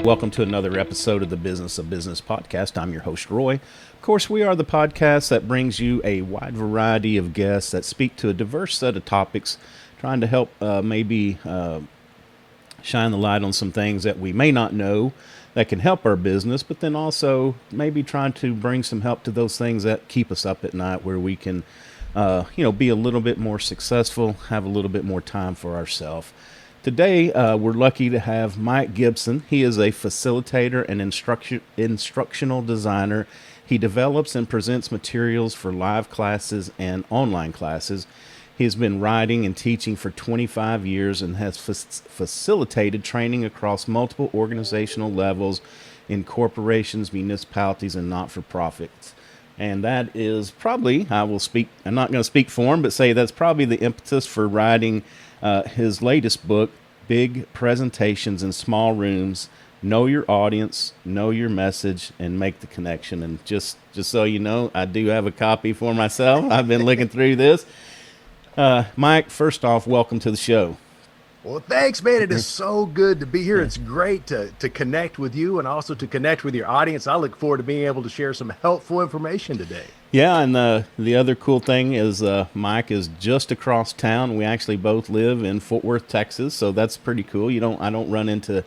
Welcome to another episode of the Business of Business podcast. I'm your host, Roy. Of course, we are the podcast that brings you a wide variety of guests that speak to a diverse set of topics, trying to help shine the light on some things that we may not know that can help our business, but then also maybe trying to bring some help to those things that keep us up at night, where we can, be a little bit more successful, have a little bit more time for ourselves. Today, we're lucky to have Mike Gibson. He is a facilitator and instructional designer. He develops and presents materials for live classes and online classes. He's been writing and teaching for 25 years and has facilitated training across multiple organizational levels in corporations, municipalities, and not-for-profits. And that is probably, I'm not going to speak for him, but say that's probably the impetus for writing his latest book, Big Presentations in Small Rooms: Know Your Audience, Know Your Message, and Make the Connection. And just so you know, I do have a copy for myself. I've been looking through this. Mike, first off, welcome to the show. Well, thanks, man. It is so good to be here. It's great to connect with you and also to connect with your audience. I look forward to being able to share some helpful information today. Yeah, and the other cool thing is Mike is just across town. We actually both live in Fort Worth, Texas, so that's pretty cool. I don't run into.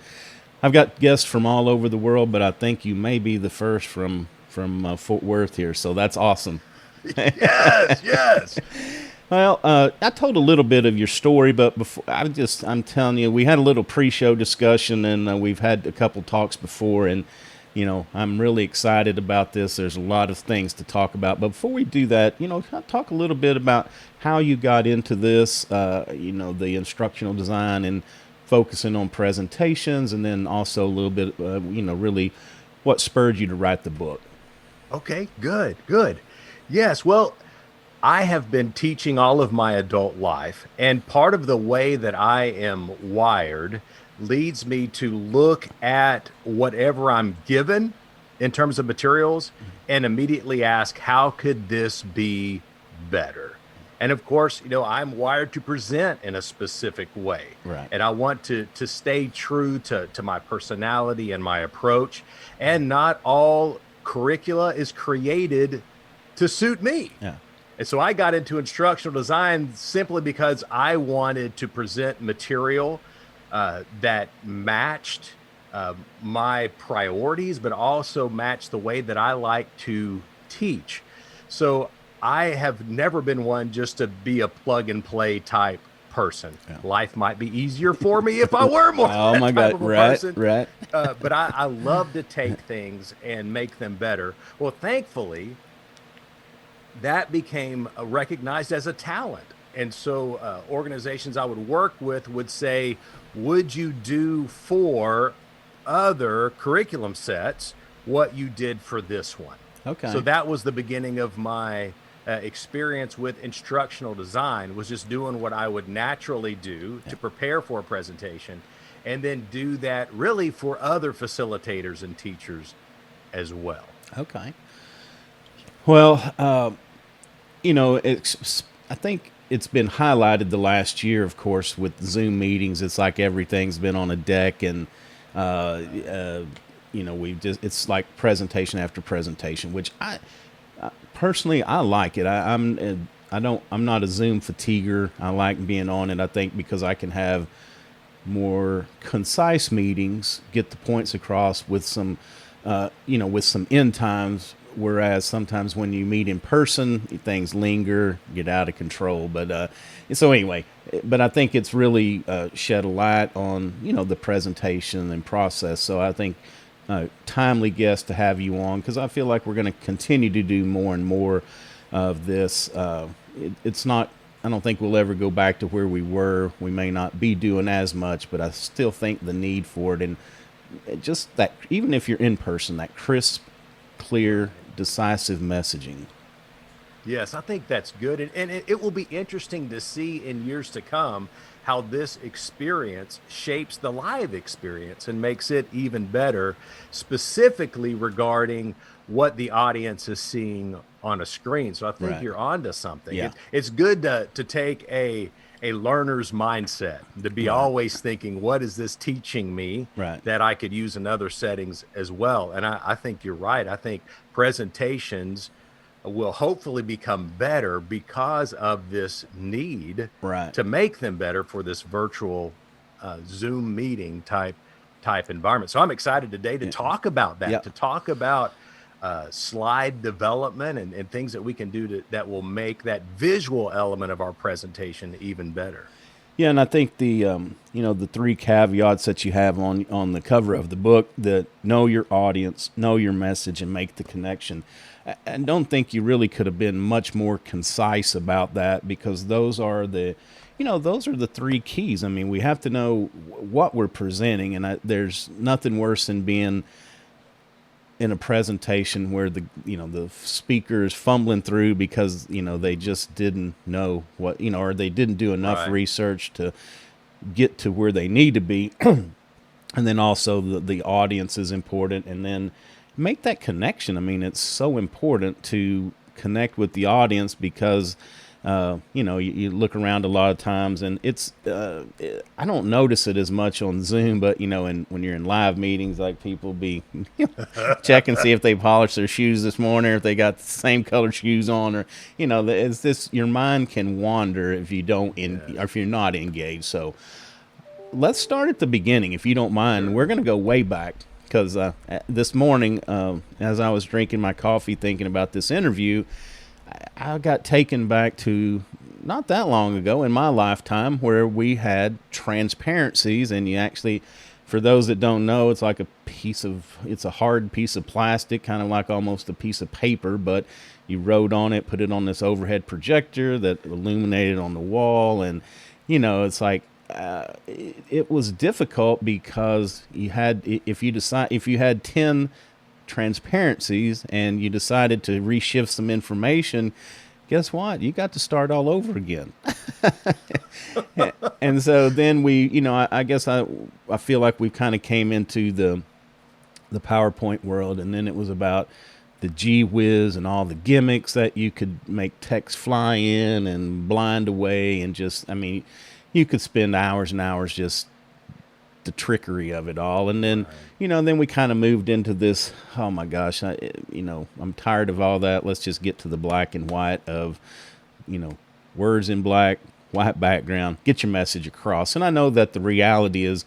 I've got guests from all over the world, but I think you may be the first from Fort Worth here, so that's awesome. Yes. Well, I told a little bit of your story, but before I'm telling you, we had a little pre-show discussion, and we've had a couple talks before, and I'm really excited about this. There's a lot of things to talk about, but before we do that, talk a little bit about how you got into this, the instructional design and focusing on presentations, and then also a little bit, really what spurred you to write the book. Okay, good. Yes, well, I have been teaching all of my adult life, and part of the way that I am wired leads me to look at whatever I'm given in terms of materials and immediately ask, how could this be better? And of course, I'm wired to present in a specific way. Right. And I want to stay true to my personality and my approach. And not all curricula is created to suit me. Yeah. And so I got into instructional design simply because I wanted to present material that matched my priorities, but also matched the way that I like to teach. So I have never been one just to be a plug and play type person. Yeah. Life might be easier for me if I were more oh my God, person. Right. But I love to take things and make them better. Well, thankfully, that became recognized as a talent. And so organizations I would work with would say, would you do for other curriculum sets what you did for this one? Okay. So that was the beginning of my experience with instructional design, was just doing what I would naturally do to prepare for a presentation, and then do that really for other facilitators and teachers as well. Okay. Well, I think it's been highlighted the last year, of course, with Zoom meetings. It's like everything's been on a deck, and it's like presentation after presentation, which I personally like it. I'm not a Zoom fatiguer. I like being on it. I think because I can have more concise meetings, get the points across with some end times. Whereas sometimes when you meet in person, things linger, get out of control. But I think it's really shed a light on, the presentation and process. So I think timely guest to have you on, because I feel like we're going to continue to do more and more of this. I don't think we'll ever go back to where we were. We may not be doing as much, but I still think the need for it. And just that, even if you're in person, that crisp, clear, decisive messaging. Yes, I think that's good. And it will be interesting to see in years to come how this experience shapes the live experience and makes it even better, specifically regarding what the audience is seeing on a screen. So I think you're onto something. Yeah. It's good to take a a learner's mindset, to be Right. always thinking, what is this teaching me Right. that I could use in other settings as well? And I think you're right. I think presentations will hopefully become better because of this need Right. to make them better for this virtual Zoom meeting type environment. So I'm excited today to Yeah. talk about that, Yeah. to talk about slide development and things that we can do that will make that visual element of our presentation even better. Yeah, and I think the the three caveats that you have on the cover of the book, that know your audience, know your message, and make the connection. I don't think you really could have been much more concise about that, because those are the three keys. I mean, we have to know what we're presenting, and there's nothing worse than being in a presentation where the speaker is fumbling through because they just didn't know what, or they didn't do enough Right. research to get to where they need to be. And then also the audience is important, and then make that connection. I mean, it's so important to connect with the audience, because you look around a lot of times, and I don't notice it as much on Zoom, but when you're in live meetings, like, people be check and see if they polished their shoes this morning, or if they got the same color shoes on, or it's this, your mind can wander if you don't or if you're not engaged. So let's start at the beginning, if you don't mind. Sure. We're going to go way back, because this morning, as I was drinking my coffee thinking about this interview, I got taken back to not that long ago in my lifetime, where we had transparencies. And you actually, for those that don't know, it's like it's a hard piece of plastic, kind of like almost a piece of paper, but you wrote on it, put it on this overhead projector that illuminated on the wall. And it's like, it was difficult, because if you had 10 transparencies and you decided to reshift some information, guess what? You got to start all over again. And so then I guess I feel like we kind of came into the PowerPoint world, and then it was about the gee whiz and all the gimmicks that you could make text fly in and blind away, and just, I mean, you could spend hours and hours just the trickery of it all. And then, then we kind of moved into this, oh my gosh, I'm tired of all that. Let's just get to the black and white of, words in black, white background, get your message across. And I know that the reality is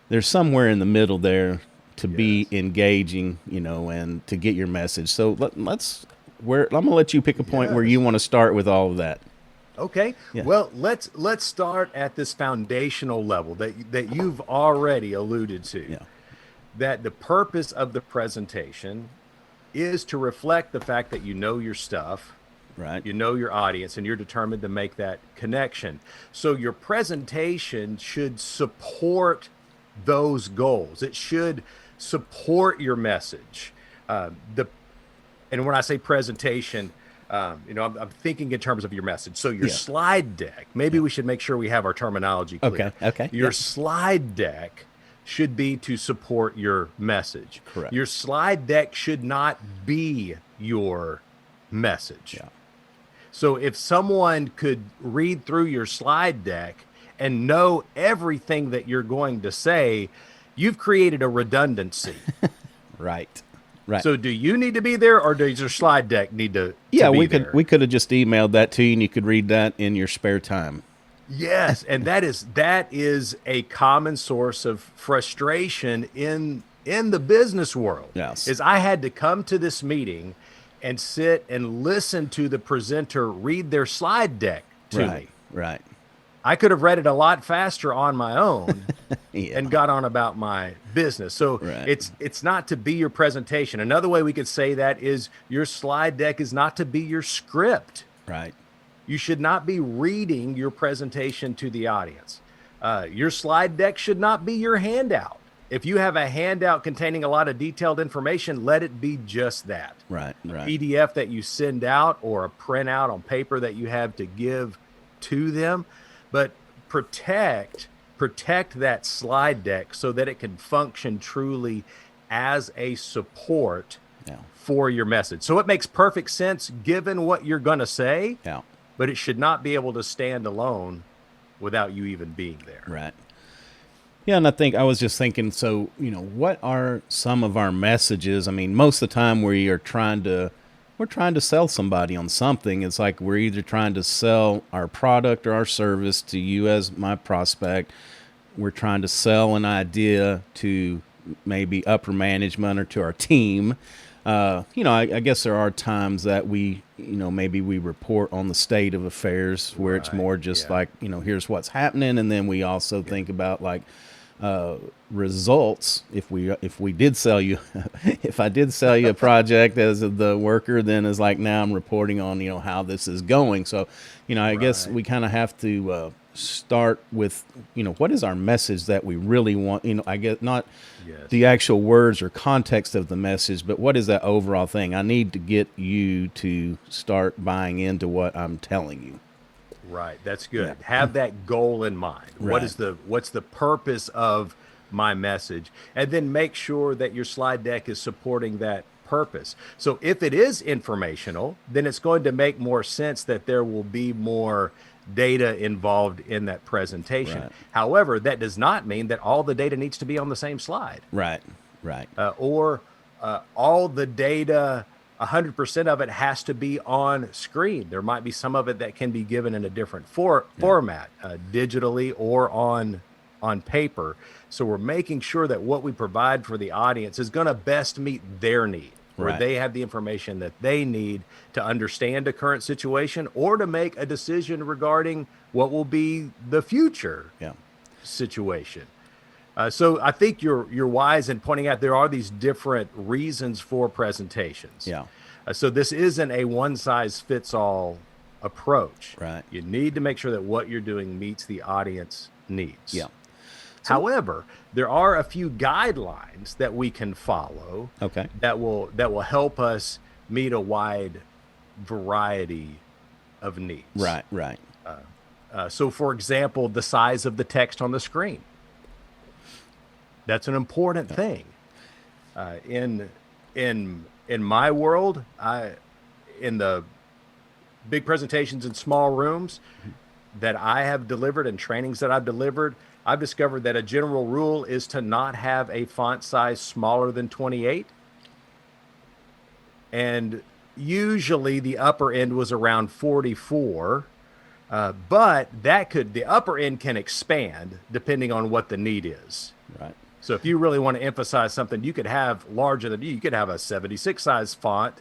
there's somewhere in the middle there to be engaging, and to get your message. So I'm going to let you pick a point where you want to start with all of that. Okay. Yeah. Well, let's start at this foundational level that you've already alluded to. Yeah. That the purpose of the presentation is to reflect the fact that you know your stuff, Right. you know your audience, and you're determined to make that connection. So your presentation should support those goals. It should support your message. And when I say presentation, I'm thinking in terms of your message. So your slide deck, maybe we should make sure we have our terminology clear. Okay. Your slide deck should be to support your message. Correct. Your slide deck should not be your message. Yeah. So if someone could read through your slide deck and know everything that you're going to say, you've created a redundancy. Right. Right. So do you need to be there, or does your slide deck need to Yeah, be we there? could have just emailed that to you, and you could read that in your spare time. Yes, and that is a common source of frustration in the business world. Yes. Is I had to come to this meeting and sit and listen to the presenter read their slide deck to me. Right. I could have read it a lot faster on my own Yeah. and got on about my business. So it's not to be your presentation. Another way we could say that is your slide deck is not to be your script. Right. You should not be reading your presentation to the audience. Your slide deck should not be your handout. If you have a handout containing a lot of detailed information, let it be just that. Right. A PDF that you send out, or a printout on paper that you have to give to them. But protect that slide deck so that it can function truly as a support for your message. So it makes perfect sense given what you're going to say, but it should not be able to stand alone without you even being there. Right. Yeah, and I think I was just thinking, so, what are some of our messages? I mean, most of the time we're trying to sell somebody on something. It's like we're either trying to sell our product or our service to you as my prospect. We're trying to sell an idea to maybe upper management or to our team. I guess there are times that maybe we report on the state of affairs where it's Right. more just Yeah. like, here's what's happening. And then we also think about like, results. If we did sell you, if I did sell you a project as the worker, then it's like now I'm reporting on how this is going. So, I guess Right. we kind of have to start with what is our message that we really want. I guess not Yes. the actual words or context of the message, but what is that overall thing? I need to get you to start buying into what I'm telling you. Right. That's Yeah. good. Have that goal in mind. Right. What's the purpose of my message? And then make sure that your slide deck is supporting that purpose. So if it is informational, then it's going to make more sense that there will be more data involved in that presentation. Right. However, that does not mean that all the data needs to be on the same slide, Right. Right. or all the data, 100% of it has to be on screen. There might be some of it that can be given in a different format, digitally or on paper. So we're making sure that what we provide for the audience is going to best meet their need, where Right. they have the information that they need to understand a current situation or to make a decision regarding what will be the future Yeah. situation. So I think you're wise in pointing out there are these different reasons for presentations. Yeah. So this isn't a one size fits all approach. Right. You need to make sure that what you're doing meets the audience needs. Yeah. However, there are a few guidelines that we can follow Okay. that will help us meet a wide variety of needs. Right. Right. So, for example, the size of the text on the screen. That's an important thing. In my world, in the big presentations in small rooms that I have delivered and trainings that I've delivered, I've discovered that a general rule is to not have a font size smaller than 28. And usually the upper end was around 44. But the upper end can expand depending on what the need is. Right. So if you really want to emphasize something, you could have larger than you could have a 76 size font,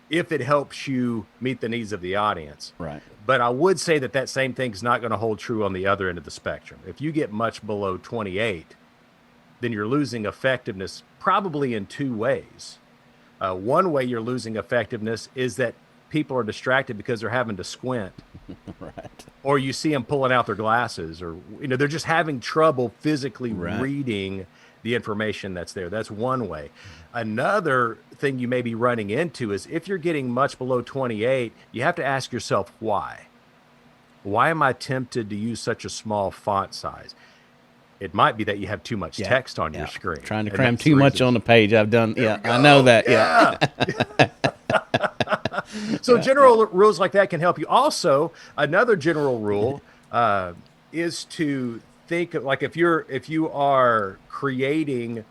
if it helps you meet the needs of the audience. Right. But I would say that same thing's not going to hold true on the other end of the spectrum. If you get much below 28, then you're losing effectiveness probably in two ways. One way you're losing effectiveness is that people are distracted because they're having to squint. Right. Or you see them pulling out their glasses, or they're just having trouble physically Right. reading the information that's there. That's one way. Another thing you may be running into is if you're getting much below 28, you have to ask yourself why. Why am I tempted to use such a small font size? It might be that you have too much text on your screen. Trying to and cram that's too the much reason. on the page. I've done. There we I know go. that. Yeah. So general rules like that can help you. Also, another general rule is to think of, like, if you are creating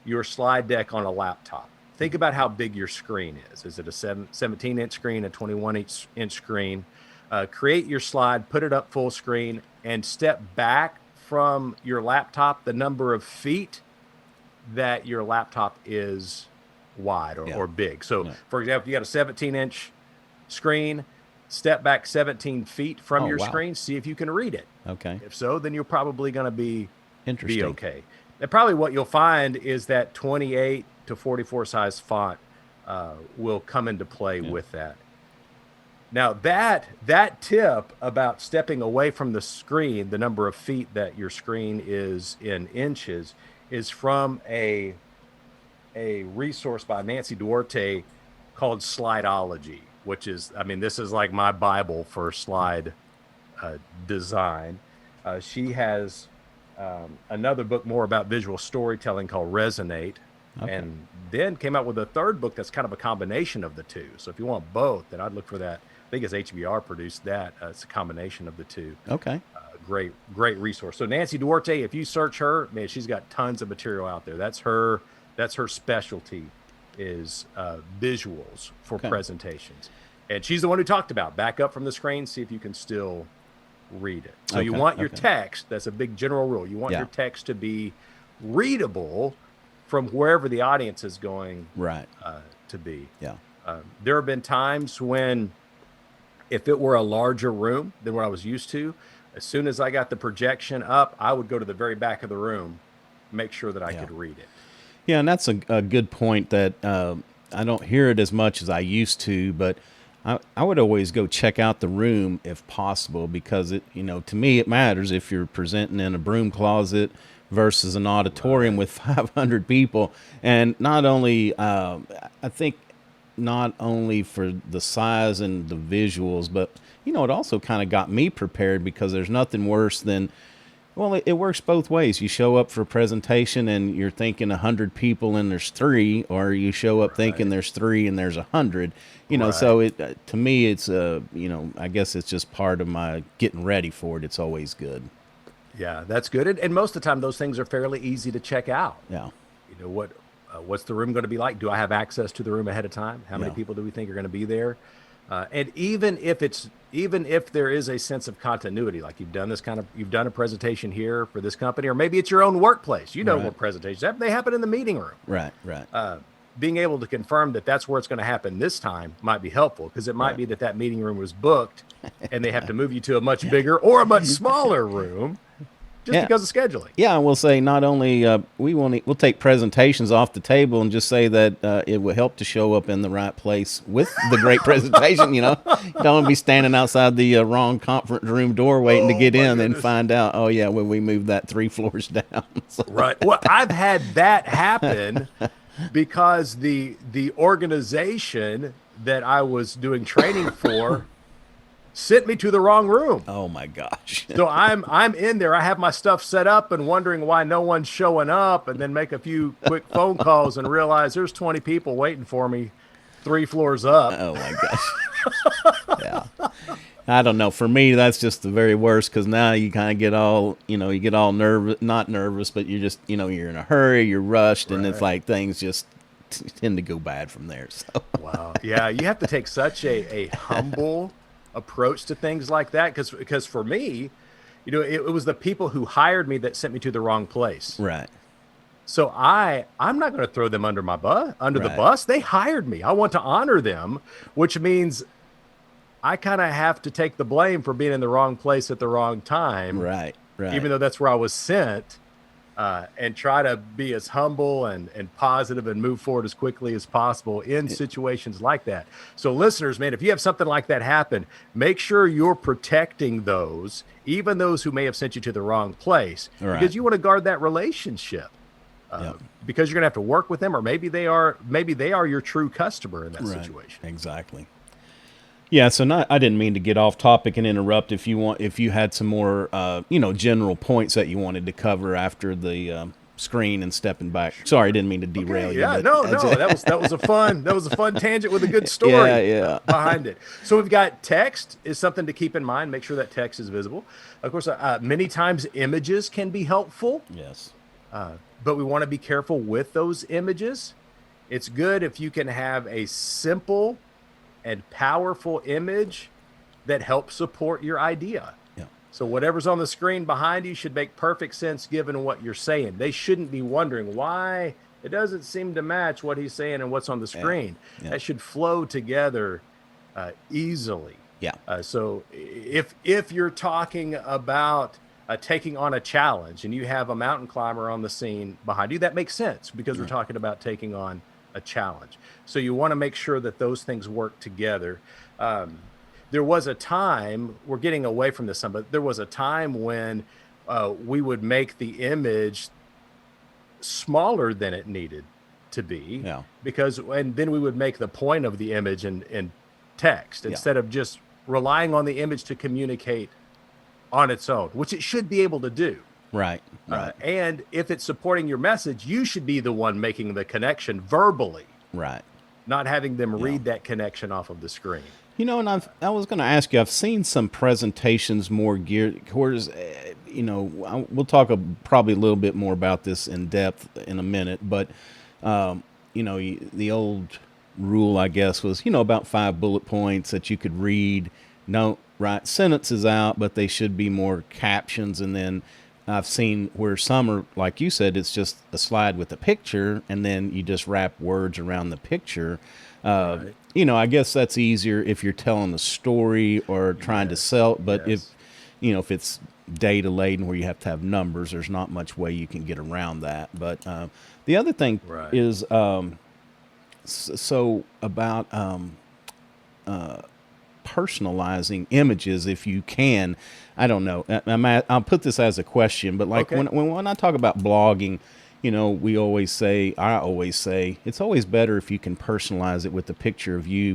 your slide deck on a laptop, think about how big your screen is. Is it a 17-inch screen, a 21-inch screen? Create your slide, put it up full screen, and step back from your laptop the number of feet that your laptop is wide or big. So, for example, you got a 17-inch screen, step back 17 feet from your screen, see if you can read it. Okay. If so, then you're probably going to be Interesting. okay. And probably what you'll find is that 28 to 44 size font will come into play with that. Now, that tip about stepping away from the screen, the number of feet that your screen is in inches, is from a resource by Nancy Duarte called Slideology, which is, this is like my Bible for slide design. She has another book more about visual storytelling called Resonate, and then came out with a third book that's kind of a combination of the two. So if you want both, then I'd look for that think it's HBR produced that. It's a combination of the two. Okay. Great resource. So Nancy Duarte, if you search her, man, she's got tons of material out there. That's her specialty, is visuals for Okay. presentations. And she's the one who talked about back up from the screen, see if you can still read it. So you Okay. want your Okay. text, that's a big general rule. You want Yeah. your text to be readable from wherever the audience is going Right. to be. Yeah. There have been times when, if it were a larger room than what I was used to, as soon as I got the projection up, I would go to the very back of the room, make sure that I Yeah. could read it. Yeah, and that's a good point that I don't hear it as much as I used to, but I would always go check out the room if possible, because it, to me, it matters if you're presenting in a broom closet versus an auditorium with 500 people. And not only, I think, not only for the size and the visuals, but, it also kind of got me prepared, because there's nothing worse than, well, it works both ways. You show up for a presentation and you're thinking 100 people and there's 3, or you show up thinking there's 3 and there's 100. So it to me, it's I guess it's just part of my getting ready for it. It's always good. Yeah, that's good. And most of the time, those things are fairly easy to check out. Yeah. What's the room going to be like? Do I have access to the room ahead of time? How many Yeah. people do we think are going to be there? And even if there is a sense of continuity, like you've done a presentation here for this company, or maybe it's your own workplace. Right. What presentations happen? They happen in the meeting room. Right. Right. Being able to confirm that that's where it's going to happen this time might be helpful, because it might be that meeting room was booked and they have to move you to a much bigger or a much smaller room just because of scheduling. Yeah, and we'll say not only we'll take presentations off the table and just say that it will help to show up in the right place with the great presentation. You don't want to be standing outside the wrong conference room door waiting to get in and find out, oh yeah, well, we moved that 3 floors down. So, Right. Well, I've had that happen because the organization that I was doing training for sent me to the wrong room. oh my gosh. So I'm in there. I have my stuff set up and wondering why no one's showing up, and then make a few quick phone calls and realize there's 20 people waiting for me 3 floors up. Oh my gosh. Yeah. I don't know. For me, that's just the very worst, because now you kind of get all, you get all nervous, not nervous, but you're just, you're in a hurry, you're rushed, and it's like things just tend to go bad from there. So. Wow. Yeah, you have to take such a humble approach to things like that, because for me, it was the people who hired me that sent me to the wrong place. Right. So I'm not going to throw them under the bus. They hired me. I want to honor them, which means I kind of have to take the blame for being in the wrong place at the wrong time. Right. Right. Even though that's where I was sent, and try to be as humble and positive and move forward as quickly as possible in situations like that. So listeners, man, if you have something like that happen, make sure you're protecting those, even those who may have sent you to the wrong place, because you want to guard that relationship. Because you're going to have to work with them, or maybe they are your true customer in that situation. Exactly. Yeah, so I didn't mean to get off topic and interrupt. If you had some more, general points that you wanted to cover after the screen and stepping back. Sorry, I didn't mean to derail you. Yeah, no, that was a fun tangent with a good story behind it. So we've got text is something to keep in mind. Make sure that text is visible. Of course, many times images can be helpful. Yes. But we want to be careful with those images. It's good if you can have a simple and powerful image that helps support your idea. Yeah. So whatever's on the screen behind you should make perfect sense given what you're saying. They shouldn't be wondering why it doesn't seem to match what he's saying and what's on the screen. Yeah. That should flow together easily. Yeah. So if you're talking about taking on a challenge and you have a mountain climber on the scene behind you, that makes sense, because we're talking about taking on a challenge. So you want to make sure that those things work together. There was a time, we're getting away from this some, but there was a time when we would make the image smaller than it needed to be, and then we would make the point of the image in text instead of just relying on the image to communicate on its own, which it should be able to do. Right. And if it's supporting your message, you should be the one making the connection verbally. Right. Not having them read that connection off of the screen. And I was going to ask you. I've seen some presentations more geared towards, we'll talk probably a little bit more about this in depth in a minute, but the old rule, I guess, was about 5 bullet points that you could read. Don't write sentences out, but they should be more captions. And then I've seen where some are, like you said, it's just a slide with a picture, and then you just wrap words around the picture. Right. I guess that's easier if you're telling a story or trying to sell. But Yes. if it's data laden where you have to have numbers, there's not much way you can get around that. But the other thing Right. is so about personalizing images, if you can. I don't know. I'll put this as a question, but like Okay. when I talk about blogging, I always say, it's always better if you can personalize it with a picture of you.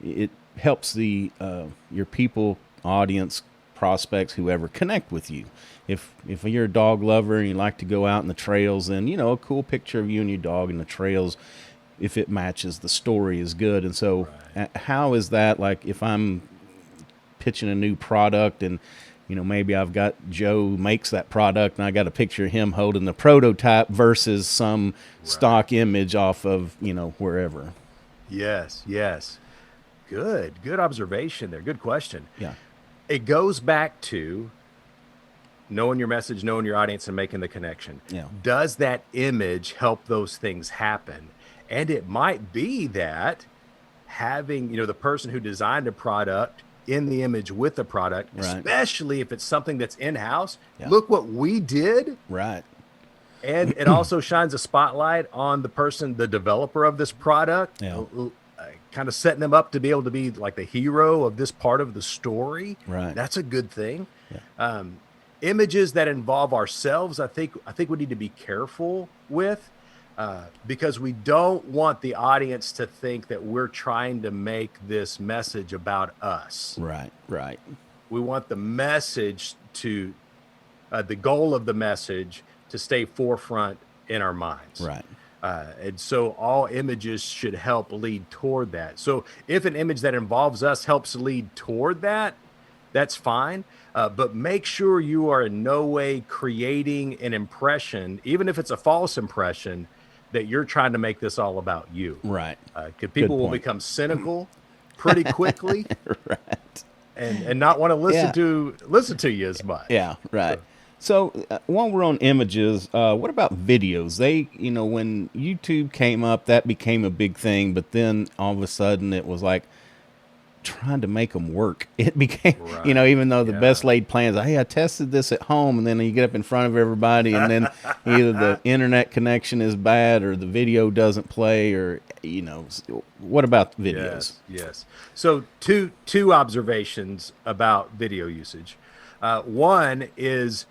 It helps your people, audience, prospects, whoever, connect with you. If you're a dog lover and you like to go out in the trails, then a cool picture of you and your dog in the trails, if it matches the story, is good. And so, how is that, like, if I'm pitching a new product and maybe I've got Joe makes that product and I got a picture of him holding the prototype versus some stock image off of wherever. Yes. Yes. Good observation there. Good question. Yeah. It goes back to knowing your message, knowing your audience, and making the connection. Yeah. Does that image help those things happen? And it might be that having, the person who designed a product in the image with the product, Right. especially if it's something that's in-house, Yeah. look what we did. Right. And it also shines a spotlight on the person, the developer of this product, Yeah. kind of setting them up to be able to be like the hero of this part of the story. Right. That's a good thing. Yeah. Images that involve ourselves, I think we need to be careful with, because we don't want the audience to think that we're trying to make this message about us. Right. Right. We want the message to, the goal of the message to stay forefront in our minds. Right. And so all images should help lead toward that. So if an image that involves us helps lead toward that, that's fine. But make sure you are in no way creating an impression, even if it's a false impression, that you're trying to make this all about you. Right. Because people will point. become cynical pretty quickly Right. and not want to listen to you as much. Yeah. Right. So while we're on images, what about videos? When YouTube came up, that became a big thing, but then all of a sudden it was like trying to make them work. It became, Right. even though the Yeah. best laid plans, hey, I tested this at home, and then you get up in front of everybody, and then either the internet connection is bad or the video doesn't play, or, what about videos? Yes. So two observations about video usage. One is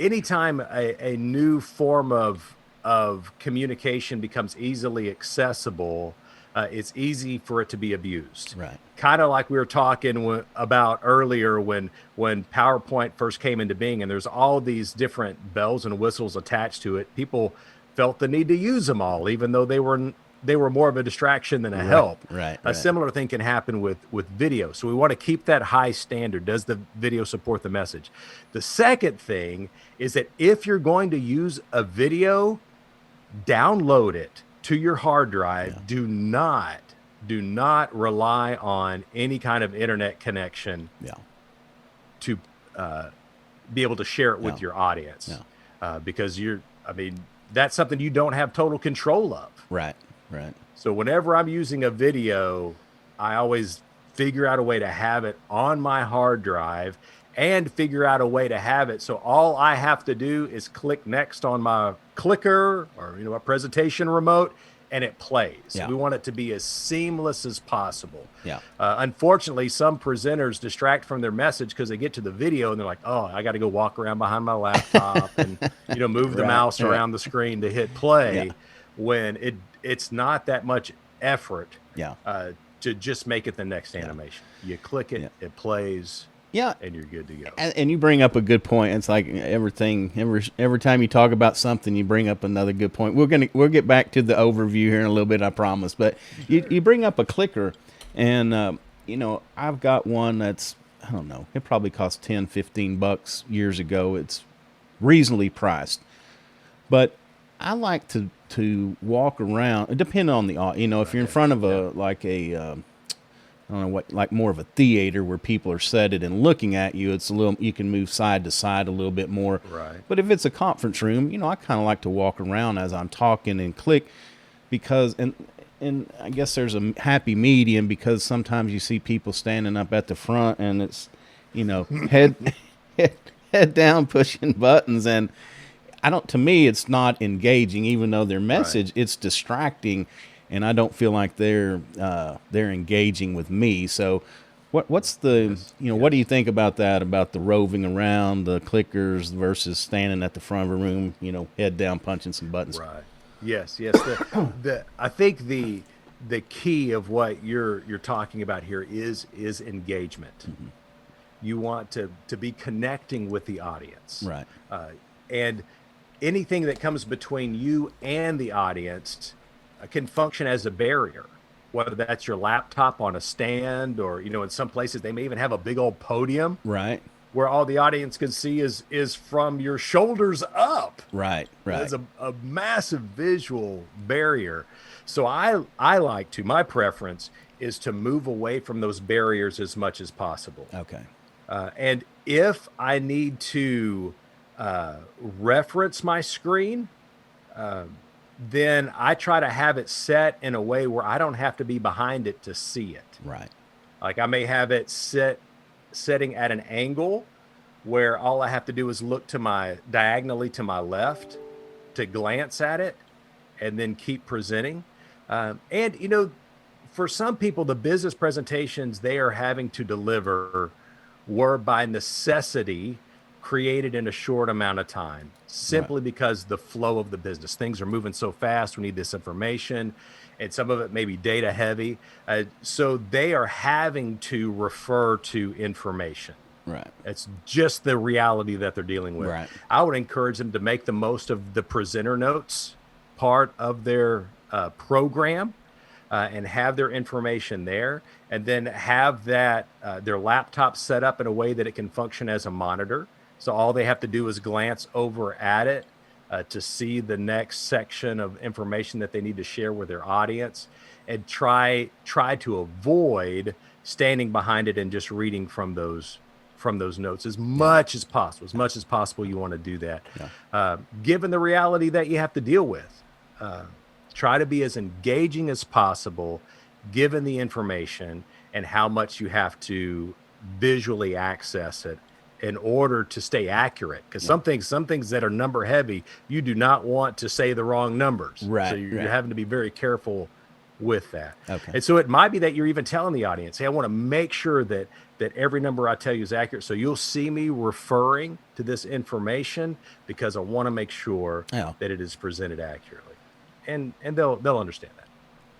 anytime a new form of communication becomes easily accessible, it's easy for it to be abused. Right. Kind of like we were talking about earlier when PowerPoint first came into being, and there's all these different bells and whistles attached to it. People felt the need to use them all, even though they were more of a distraction than a help. Right. A similar thing can happen with video. So we want to keep that high standard. Does the video support the message? The second thing is that if you're going to use a video, download it to your hard drive. Yeah. Do not rely on any kind of internet connection to be able to share it with your audience. Because that's something you don't have total control of. Right. So whenever I'm using a video, I always figure out a way to have it on my hard drive and figure out a way to have it so all I have to do is click next on my clicker or a presentation remote, and it plays. Yeah. We want it to be as seamless as possible. Yeah. Unfortunately, some presenters distract from their message because they get to the video and they're like, "Oh, I got to go walk around behind my laptop and move the mouse around the screen to hit play." Yeah. When it's not that much effort. Yeah. To just make it the next animation. You click it, it plays. Yeah, and you're good to go. And you bring up a good point. It's like every time you talk about something, you bring up another good point. We'll get back to the overview here in a little bit, I promise. But you bring up a clicker, and I've got one that's, I don't know, it probably cost 10, $15 years ago. It's reasonably priced. But I like to walk around, depending on if you're in Okay. front of Yeah. I don't know what, like more of a theater where people are seated and looking at you. It's a little, you can move side to side a little bit more. Right. But if it's a conference room, I kind of like to walk around as I'm talking and click because, and I guess there's a happy medium because sometimes you see people standing up at the front and it's, head, head, head down pushing buttons. And to me, it's not engaging, even though their Right. message, it's distracting, and I don't feel like they're engaging with me. So, what's the Yes. what do you Yes. think about that? About the roving around, the clickers versus standing at the front of a room, head down, punching some buttons. Right. Yes. Yes. The I think the key of what you're talking about here is engagement. You want to be connecting with the audience, Right. and anything that comes between you and the audience can function as a barrier. Whether that's your laptop on a stand, or in some places they may even have a big old podium Right. where all the audience can see is from your shoulders up. Right. Right. There's a massive visual barrier. So I like to, my preference is to move away from those barriers as much as possible. Okay. And if I need to reference my screen, then I try to have it set in a way where I don't have to be behind it to see it. Right. Like I may have it setting at an angle where all I have to do is look to my diagonally to my left to glance at it and then keep presenting. And for some people, the business presentations they are having to deliver were by necessity created in a short amount of time, Right. simply because the flow of the business, things are moving so fast. We need this information, and some of it may be data heavy. So they are having to refer to information. Right. It's just the reality that they're dealing with. Right. I would encourage them to make the most of the presenter notes part of their program, and have their information there, and then have that their laptop set up in a way that it can function as a monitor. So all they have to do is glance over at it to see the next section of information that they need to share with their audience, and try to avoid standing behind it and just reading from those notes as Yeah. much as possible. As much as possible, you want to do that. Yeah. Given the reality that you have to deal with, try to be as engaging as possible, given the information and how much you have to visually access it in order to stay accurate. Because Yeah. some things that are number heavy, you do not want to say the wrong numbers. So Right. you're Right. having to be very careful with that. Okay. And so it might be that you're even telling the audience, hey, I want to make sure that every number I tell you is accurate. So you'll see me referring to this information because I want to make sure Yeah. that it is presented accurately. And they'll understand that.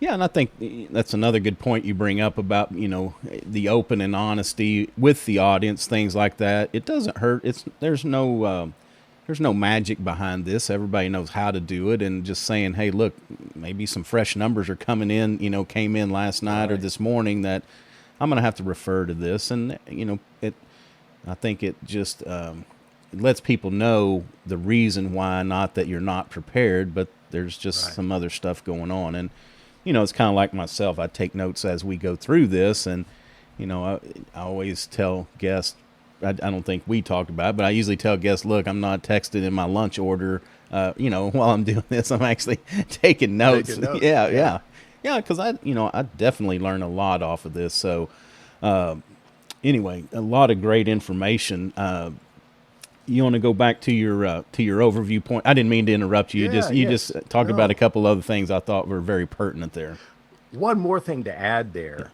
Yeah, and I think that's another good point you bring up about the open and honesty with the audience, things like that. It doesn't hurt. There's no magic behind this. Everybody knows how to do it, and just saying, hey, look, maybe some fresh numbers are coming in. Came in last night or Right. this morning that I'm going to have to refer to this, and it. I think it just it lets people know the reason why, not that you're not prepared, but there's just Right. some other stuff going on. And it's kind of like myself. I take notes as we go through this, and I always tell guests. I don't think we talked about it, but I usually tell guests, look, I'm not texting in my lunch order. While I'm doing this, I'm actually taking notes. Taking notes. Yeah, Yeah. yeah, yeah. Because I definitely learn a lot off of this. So, anyway, a lot of great information. You want to go back to your overview point? I didn't mean to interrupt you. Yeah, You yes. just talked about No. a couple other things I thought were very pertinent there. One more thing to add there.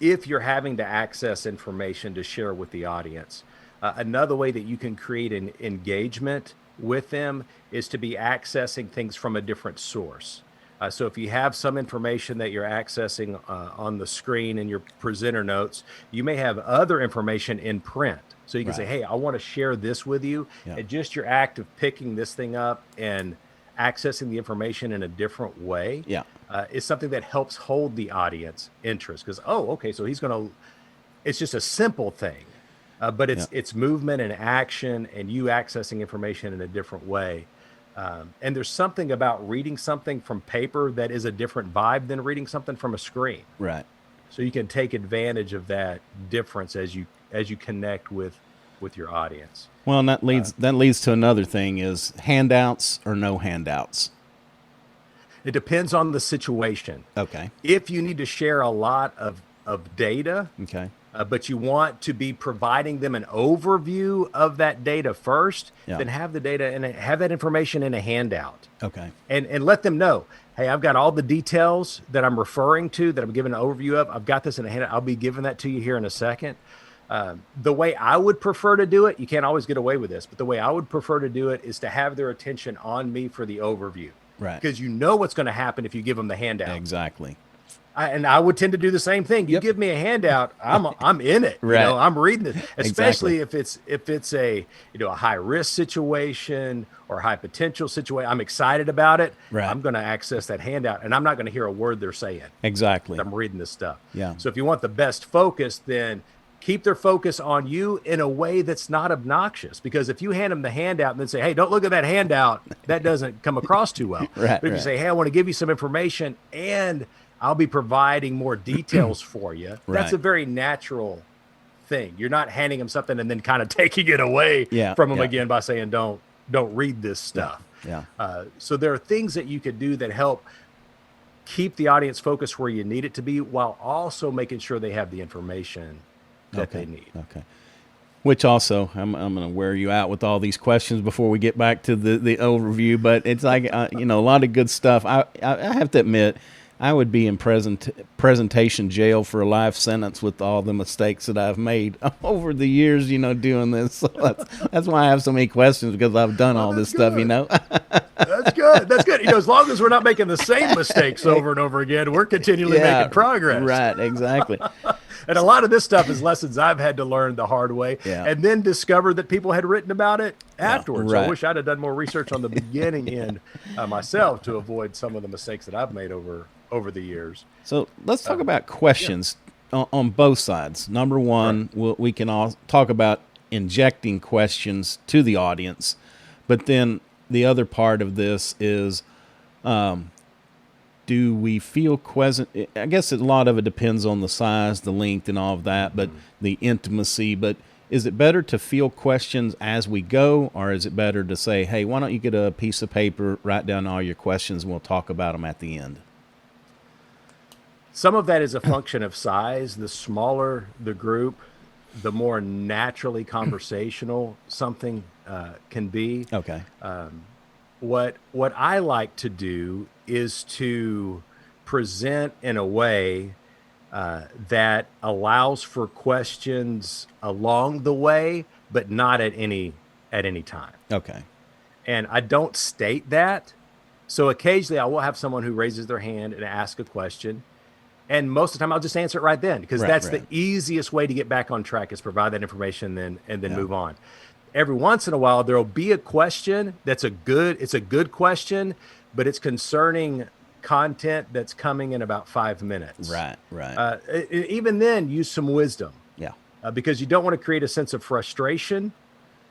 If you're having to access information to share with the audience, another way that you can create an engagement with them is to be accessing things from a different source. So if you have some information that you're accessing on the screen in your presenter notes, you may have other information in print. So you can say, Right. hey, I want to share this with you. Yeah. And just your act of picking this thing up and accessing the information in a different way Yeah. is something that helps hold the audience interest. Because, oh, okay, so he's going to, it's just a simple thing, but Yeah. it's movement and action and you accessing information in a different way. And there's something about reading something from paper that is a different vibe than reading something from a screen. Right. So you can take advantage of that difference as you connect with your audience. Well, and that leads to another thing: is handouts or no handouts. It depends on the situation. Okay. If you need to share a lot of data, Okay. but you want to be providing them an overview of that data first, Yeah. then have the data and have that information in a handout. Okay. And let them know, hey, I've got all the details that I'm referring to, that I'm giving an overview of. I've got this in a handout. I'll be giving that to you here in a second. The way I would prefer to do it, you can't always get away with this, but the way I would prefer to do it is to have their attention on me for the overview. Right. Because you know what's going to happen if you give them the handout. Exactly. And I would tend to do the same thing. You Yep. give me a handout, I'm in it. Right. You know, I'm reading it. Especially Exactly. if it's a a high risk situation or high potential situation. I'm excited about it. Right. I'm going to access that handout, and I'm not going to hear a word they're saying. Exactly. I'm reading this stuff. Yeah. So if you want the best focus, then keep their focus on you in a way that's not obnoxious. Because if you hand them the handout and then say, hey, don't look at that handout, that doesn't come across too well. Right, But if you right. say, hey, I want to give you some information and I'll be providing more details for you, that's Right. a very natural thing. You're not handing them something and then kind of taking it away Yeah, from them yeah. again by saying, don't read this stuff. Yeah. So there are things that you could do that help keep the audience focused where you need it to be, while also making sure they have the information that Okay. they need. Okay. Which also, I'm going to wear you out with all these questions before we get back to the overview. But it's like a lot of good stuff. I have to admit, I would be in presentation jail for a life sentence with all the mistakes that I've made over the years, doing this. So that's why I have so many questions, because I've done all this stuff, good. That's good. That's good. As long as we're not making the same mistakes over and over again, we're continually making progress. Right, exactly. And a lot of this stuff is lessons I've had to learn the hard way, Yeah. and then discover that people had written about it afterwards. right. So I wish I'd have done more research on the beginning end myself to avoid some of the mistakes that I've made over the years. So let's talk about questions on both sides. Number one, we can all talk about injecting questions to the audience, but then the other part of this is, do we feel pleasant? I guess a lot of it depends on the size, the length, and all of that, but the intimacy. But is it better to field questions as we go, or is it better to say, hey, why don't you get a piece of paper, write down all your questions, and we'll talk about them at the end? Some of that is a function of size. The smaller the group, the more naturally conversational something can be. Okay. What I like to do is to present in a way that allows for questions along the way, but not at any time. Okay. And I don't state that. So occasionally I will have someone who raises their hand and ask a question. And most of the time I'll just answer it right then, because that's the easiest way to get back on track, is provide that information and then move on. Every once in a while, there'll be a question it's a good question, but it's concerning content that's coming in about 5 minutes. Right. Right. Even then, use some wisdom, Yeah. because you don't want to create a sense of frustration,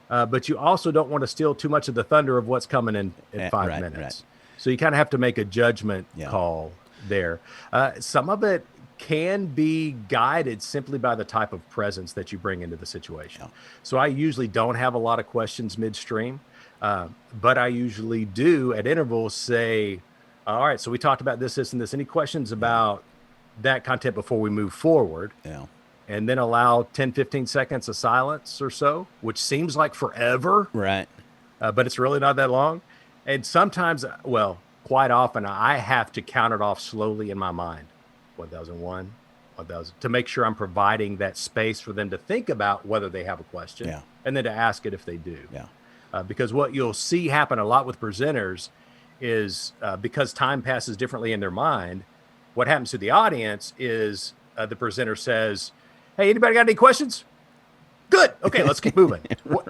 but you also don't want to steal too much of the thunder of what's coming in 5 right, minutes. right. So you kind of have to make a judgment call there. Some of it can be guided simply by the type of presence that you bring into the situation. Yeah. So I usually don't have a lot of questions midstream, but I usually do at intervals say, all right, so we talked about this, and this. Any questions about that content before we move forward? Yeah. And then allow 10, 15 seconds of silence or so, which seems like forever, Right. but it's really not that long. And sometimes, quite often, I have to count it off slowly in my mind. 1001, 1000, to make sure I'm providing that space for them to think about whether they have a question, and then to ask it if they do. Yeah. Because what you'll see happen a lot with presenters is, because time passes differently in their mind, what happens to the audience is the presenter says, hey, anybody got any questions? Good. Okay, let's keep moving.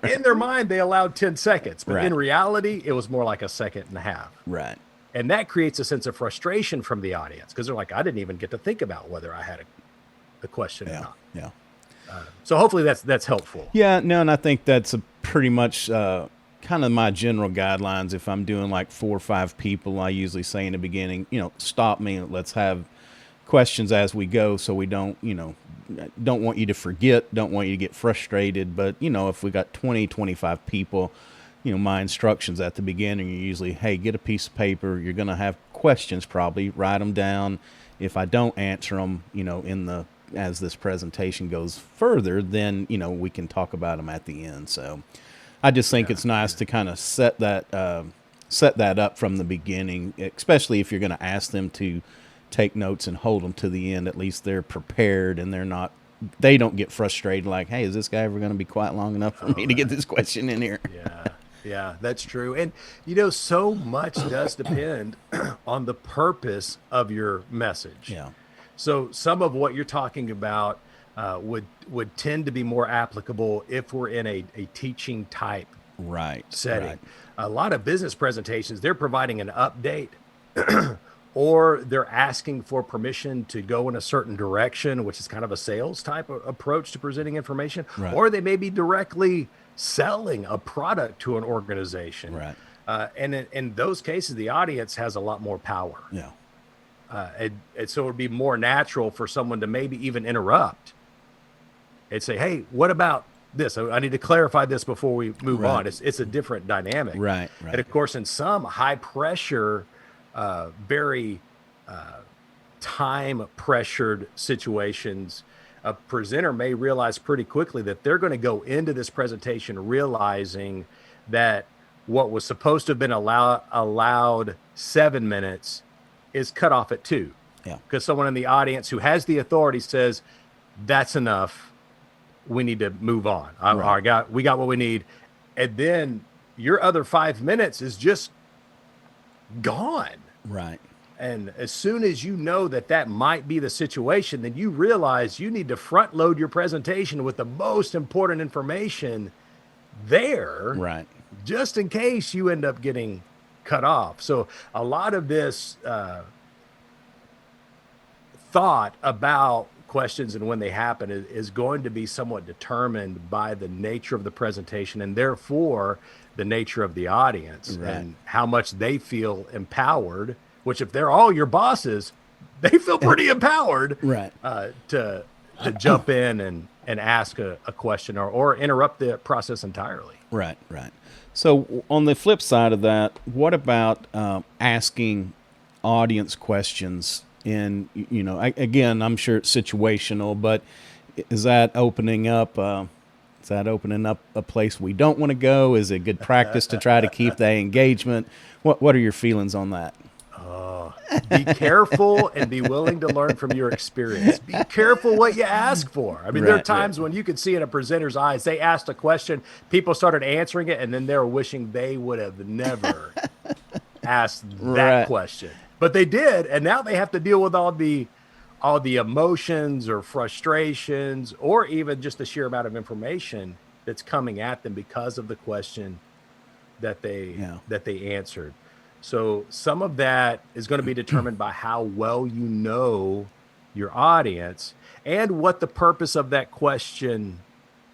In their mind, they allowed 10 seconds, but in reality, it was more like a second and a half. Right. And that creates a sense of frustration from the audience because they're like, I didn't even get to think about whether I had a question or Yeah. not. Yeah. So hopefully that's helpful. Yeah, no, and I think that's a pretty much kind of my general guidelines. If I'm doing like 4 or 5 people, I usually say in the beginning, stop me. Let's have questions as we go, so we don't, don't want you to forget, don't want you to get frustrated. But if we got 20, 25 people, my instructions at the beginning are usually, hey, get a piece of paper. You're going to have questions, probably write them down. If I don't answer them, as this presentation goes further, then we can talk about them at the end. So I just think it's nice to kind of set that up from the beginning, especially if you're going to ask them to take notes and hold them to the end. At least they're prepared and they don't get frustrated like, hey, is this guy ever going to be quiet long enough for me to get this question in here? Yeah, that's true. And so much does depend on the purpose of your message. Yeah. So some of what you're talking about would tend to be more applicable if we're in a teaching type setting. Right. A lot of business presentations, they're providing an update or they're asking for permission to go in a certain direction, which is kind of a sales type of approach to presenting information, Right. or they may be directly selling a product to an organization. Right. And in those cases, the audience has a lot more power. Yeah. And so it would be more natural for someone to maybe even interrupt and say, hey, what about this? I need to clarify this before we move on. It's a different dynamic. Right. And of course, in some high pressure, very time pressured situations, a presenter may realize pretty quickly that they're going to go into this presentation realizing that what was supposed to have been allowed 7 minutes is cut off at 2. Yeah. Because someone in the audience who has the authority says, that's enough. We need to move on. We got what we need. And then your other 5 minutes is just gone. Right. And as soon as you know that might be the situation, then you realize you need to front load your presentation with the most important information there. Right. Just in case you end up getting cut off. So a lot of this thought about questions and when they happen is going to be somewhat determined by the nature of the presentation and therefore the nature of the audience and how much they feel empowered, which if they're all your bosses, they feel pretty empowered to jump in and ask a question or interrupt the process entirely. Right. So on the flip side of that, what about asking audience questions? And, again, I'm sure it's situational, but is that opening up a place we don't want to go? Is it good practice to try to keep that engagement? What are your feelings on that? Be careful and be willing to learn from your experience. Be careful what you ask for. I mean, there are times when you can see in a presenter's eyes, they asked a question, people started answering it, and then they're wishing they would have never asked that question. But they did, and now they have to deal with all the emotions or frustrations or even just the sheer amount of information that's coming at them because of the question that they answered. So some of that is going to be determined by how well you know your audience and what the purpose of that question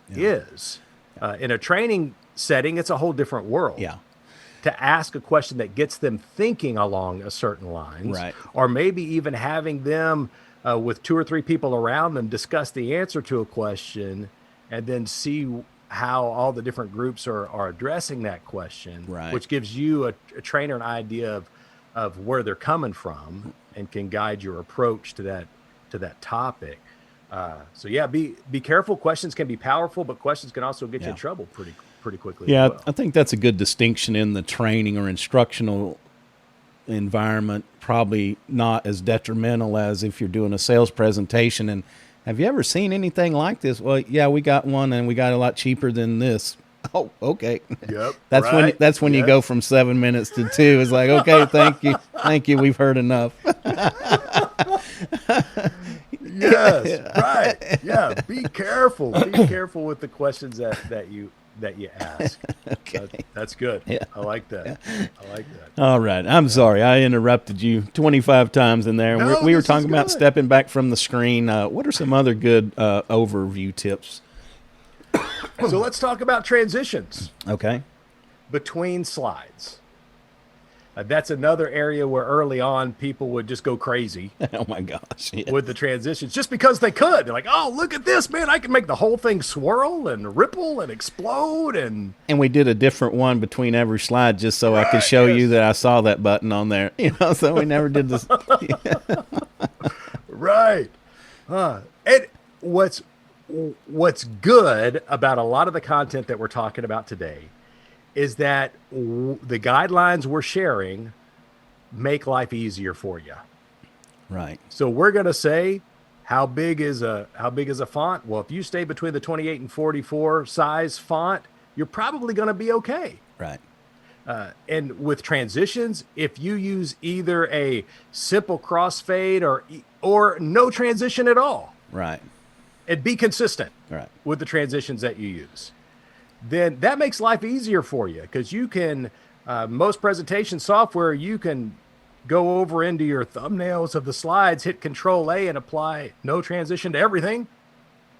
is. In a training setting, it's a whole different world. Yeah. To ask a question that gets them thinking along a certain lines, or maybe even having them with 2 or 3 people around them discuss the answer to a question and then see how all the different groups are addressing that question, which gives you a trainer an idea of where they're coming from and can guide your approach to that topic. So be careful. Questions can be powerful, but questions can also get you in trouble pretty quickly. Yeah, as well. I think that's a good distinction in the training or instructional environment. Probably not as detrimental as if you're doing a sales presentation and have you ever seen anything like this? Well, yeah, we got one and we got a lot cheaper than this. Oh, okay. Yep. That's when you go from 7 minutes to 2. It's like, okay, thank you. We've heard enough. Yes, right. Yeah. Be careful. Be careful with the questions that you that you ask. Okay. That's good. Yeah. I like that. I like that. All right. I'm sorry. I interrupted you 25 times in there. No, We were this is talking about good. stepping back from the screen. What are some other good overview tips? So let's talk about transitions Okay. between slides. That's another area where early on people would just go crazy Oh my gosh. Yeah. with the transitions just because they could. They're like, oh, look at this, man. I can make the whole thing swirl and ripple and explode. And And we did a different one between every slide just so I could right, show you yes, that I saw that button on there. So we never did this. right. And what's good about a lot of the content that we're talking about today is that the guidelines we're sharing make life easier for you. Right. So we're going to say how big is a font? Well, if you stay between the 28 and 44 size font, you're probably going to be okay. Right. And with transitions, if you use either a simple crossfade or no transition at all, Right. and be consistent Right. with the transitions that you use, then that makes life easier for you because you can, most presentation software, you can go over into your thumbnails of the slides, hit Control A and apply no transition to everything,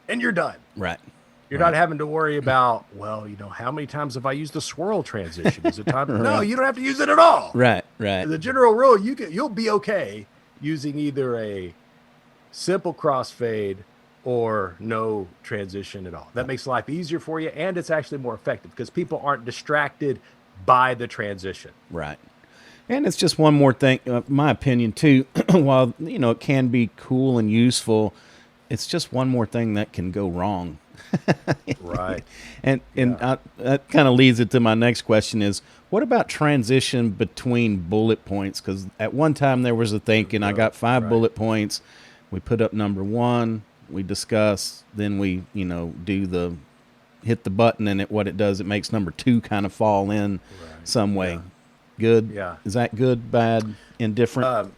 and you're done. Right. You're Right. not having to worry about, well, how many times have I used the swirl transition? Is it time? No, you don't have to use it at all. Right. Right. As a general rule, you'll be okay using either a simple crossfade or no transition at all. That makes life easier for you, and it's actually more effective because people aren't distracted by the transition. Right. And it's just one more thing, my opinion too. While it can be cool and useful, it's just one more thing that can go wrong. Right. And that kind of leads it to my next question: is what about transition between bullet points? Because at one time there was a thinking, I got 5 Right. bullet points. We put up number 1. We discuss. Then we do the hit the button, and what it does, it makes number 2 kind of fall in some way. Yeah. Good. Yeah. Is that good, bad, indifferent?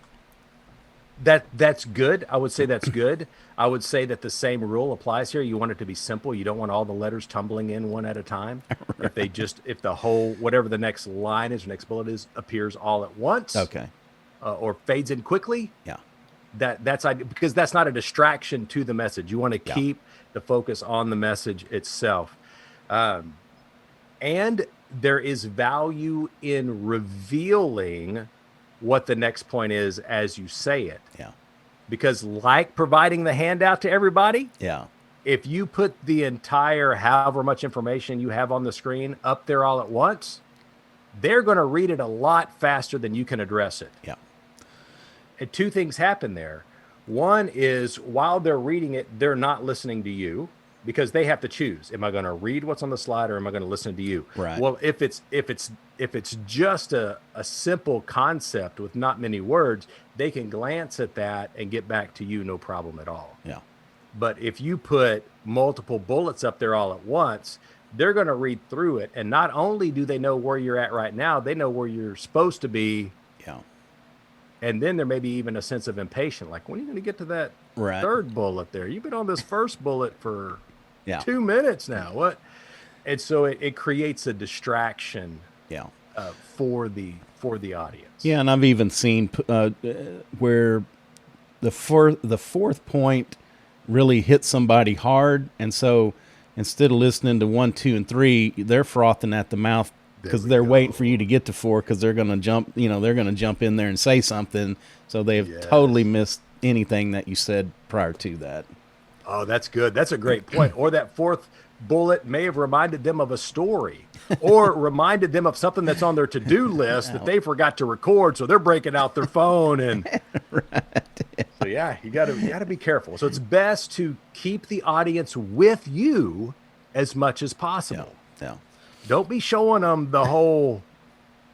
That's good. I would say that's good. I would say that the same rule applies here. You want it to be simple. You don't want all the letters tumbling in one at a time. If the whole, whatever the next line is, or next bullet is, appears all at once, Okay. or fades in quickly, Yeah. that's because that's not a distraction to the message. You want to keep the focus on the message itself. And there is value in revealing what the next point is as you say it. Yeah. Because like providing the handout to everybody, Yeah. if you put the entire however much information you have on the screen up there all at once, they're going to read it a lot faster than you can address it. Yeah. And 2 things happen there. One is while they're reading it, they're not listening to you because they have to choose. Am I going to read what's on the slide or am I going to listen to you? Right. Well, if it's just a simple concept with not many words, they can glance at that and get back to you no problem at all. Yeah. But if you put multiple bullets up there all at once, they're going to read through it. And not only do they know where you're at right now, they know where you're supposed to be. Yeah. And then there may be even a sense of impatience. Like, when are you going to get to that Right. 3rd bullet there? You've been on this first bullet for Yeah. 2 minutes now. What? And so it creates a distraction Yeah. for the audience. Yeah, and I've even seen where the fourth point really hits somebody hard, and so instead of listening to 1, 2, and 3, they're frothing at the mouth because they're waiting for you to get to 4 because they're going to jump. They're going to jump in there and say something, so they've totally missed anything that you said prior to that. Oh, that's good. That's a great point. Or that 4th bullet may have reminded them of a story or reminded them of something that's on their to-do list that they forgot to record. So they're breaking out their phone and so you got to be careful. So it's best to keep the audience with you as much as possible. Yeah. Don't be showing them the whole,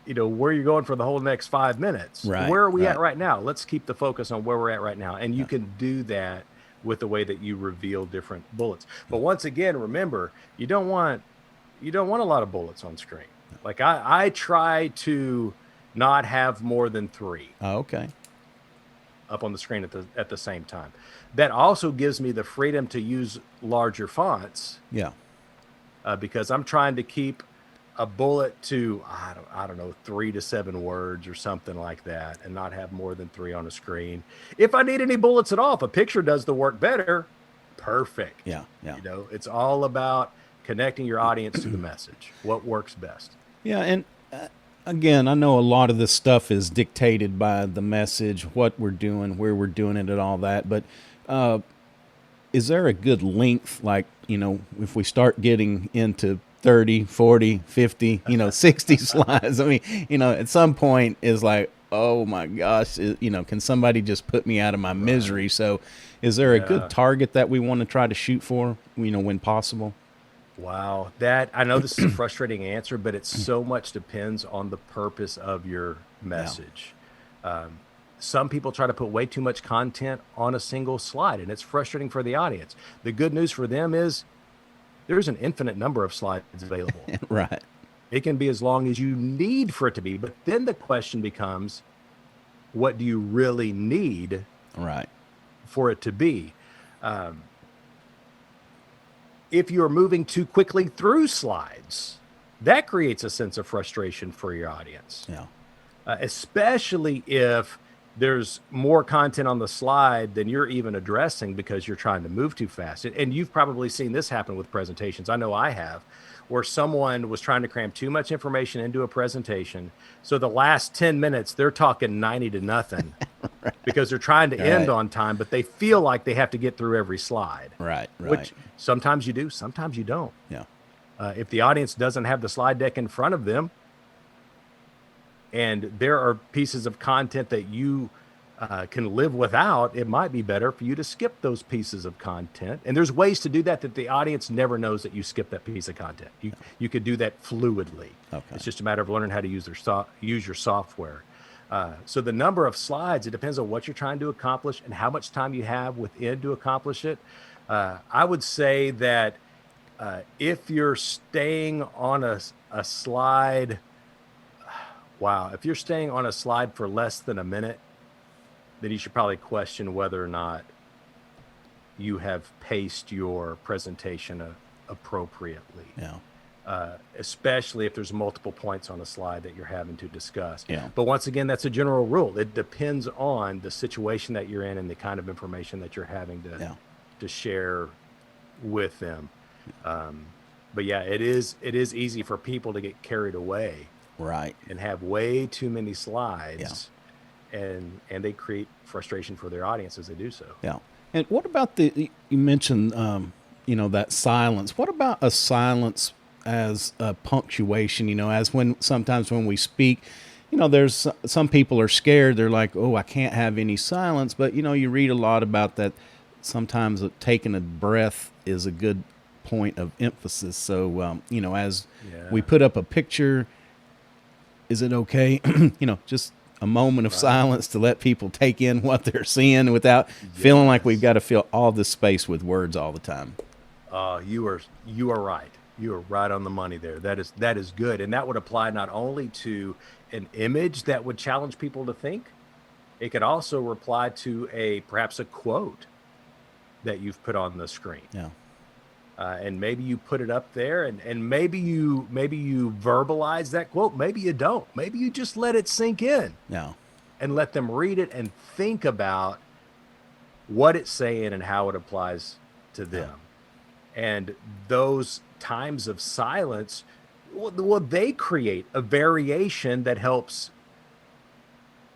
where you're going for the whole next 5 minutes. Right, Where are we right. at right now? Let's keep the focus on where we're at right now. And you can do that with the way that you reveal different bullets. But once again, remember, you don't want a lot of bullets on screen. Like I try to not have more than 3 Oh, okay. up on the screen at the same time. That also gives me the freedom to use larger fonts Yeah. because I'm trying to keep a bullet to I don't know 3 to 7 words or something like that, and not have more than three on a screen. If I need any bullets at all, if a picture does the work better, perfect. Yeah, yeah. It's all about connecting your audience to the message. What works best? Yeah, and again, I know a lot of this stuff is dictated by the message, what we're doing, where we're doing it, and all that. But is there a good length, like, if we start getting into 30, 40, 50, 60 slides? I mean, at some point is like, oh my gosh, can somebody just put me out of my misery? So is there a good Yeah. target that we want to try to shoot for, when possible? Wow. That I know this is a frustrating answer, but it so much depends on the purpose of your Yeah. message. Um, some people try to put way too much content on a single slide, and it's frustrating for the audience. The good news for them is there's an infinite number of slides available. Right. It can be as long as you need for it to be. But then the question becomes, what do you really need Right. for it to be? Um, if you're moving too quickly through slides, that creates a sense of frustration for your audience, Yeah. especially if there's more content on the slide than you're even addressing because you're trying to move too fast. And you've probably seen this happen with presentations. I know I have, where someone was trying to cram too much information into a presentation. So the last 10 minutes, they're talking 90 to nothing because they're trying to end Right. on time, but they feel like they have to get through every slide, Right. which Right. sometimes you do, sometimes you don't. Yeah. If the audience doesn't have the slide deck in front of them, and there are pieces of content that you can live without, it might be better for you to skip those pieces of content. And there's ways to do that the audience never knows that you skip that piece of content. You could do that fluidly. Okay. It's just a matter of learning how to use use your software. So the number of slides, it depends on what you're trying to accomplish and how much time you have within to accomplish it. I would say that if you're staying on a slide, wow, if you're staying on a slide for less than a minute, then you should probably question whether or not you have paced your presentation appropriately. Yeah. Especially if there's multiple points on a slide that you're having to discuss. Yeah. But once again, that's a general rule. It depends on the situation that you're in and the kind of information that you're having to share with them. But yeah, it is easy for people to get carried away Right. and have way too many slides, and they create frustration for their audience as they do so. Yeah. And what about you mentioned, that silence. What about a silence as a punctuation, as sometimes when we speak, there's some people are scared. They're like, oh, I can't have any silence. But, you read a lot about that. Sometimes taking a breath is a good point of emphasis. So, as we put up a picture, is it okay, just a moment of silence to let people take in what they're seeing without feeling like we've got to fill all this space with words all the time? You are right. You are right on the money there. That is good, and that would apply not only to an image that would challenge people to think. It could also apply to perhaps a quote that you've put on the screen. Yeah. And maybe you put it up there, and maybe you verbalize that quote. Maybe you don't. Maybe you just let it sink in. Yeah. And let them read it and think about what it's saying and how it applies to them. And those times of silence, well, they create a variation that helps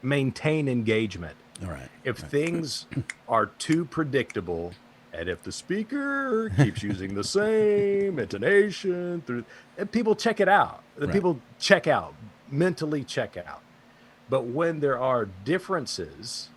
maintain engagement. All right. If things are too predictable, and if the speaker keeps using the same intonation and people check it out. The people check out, mentally check out. But when there are differences,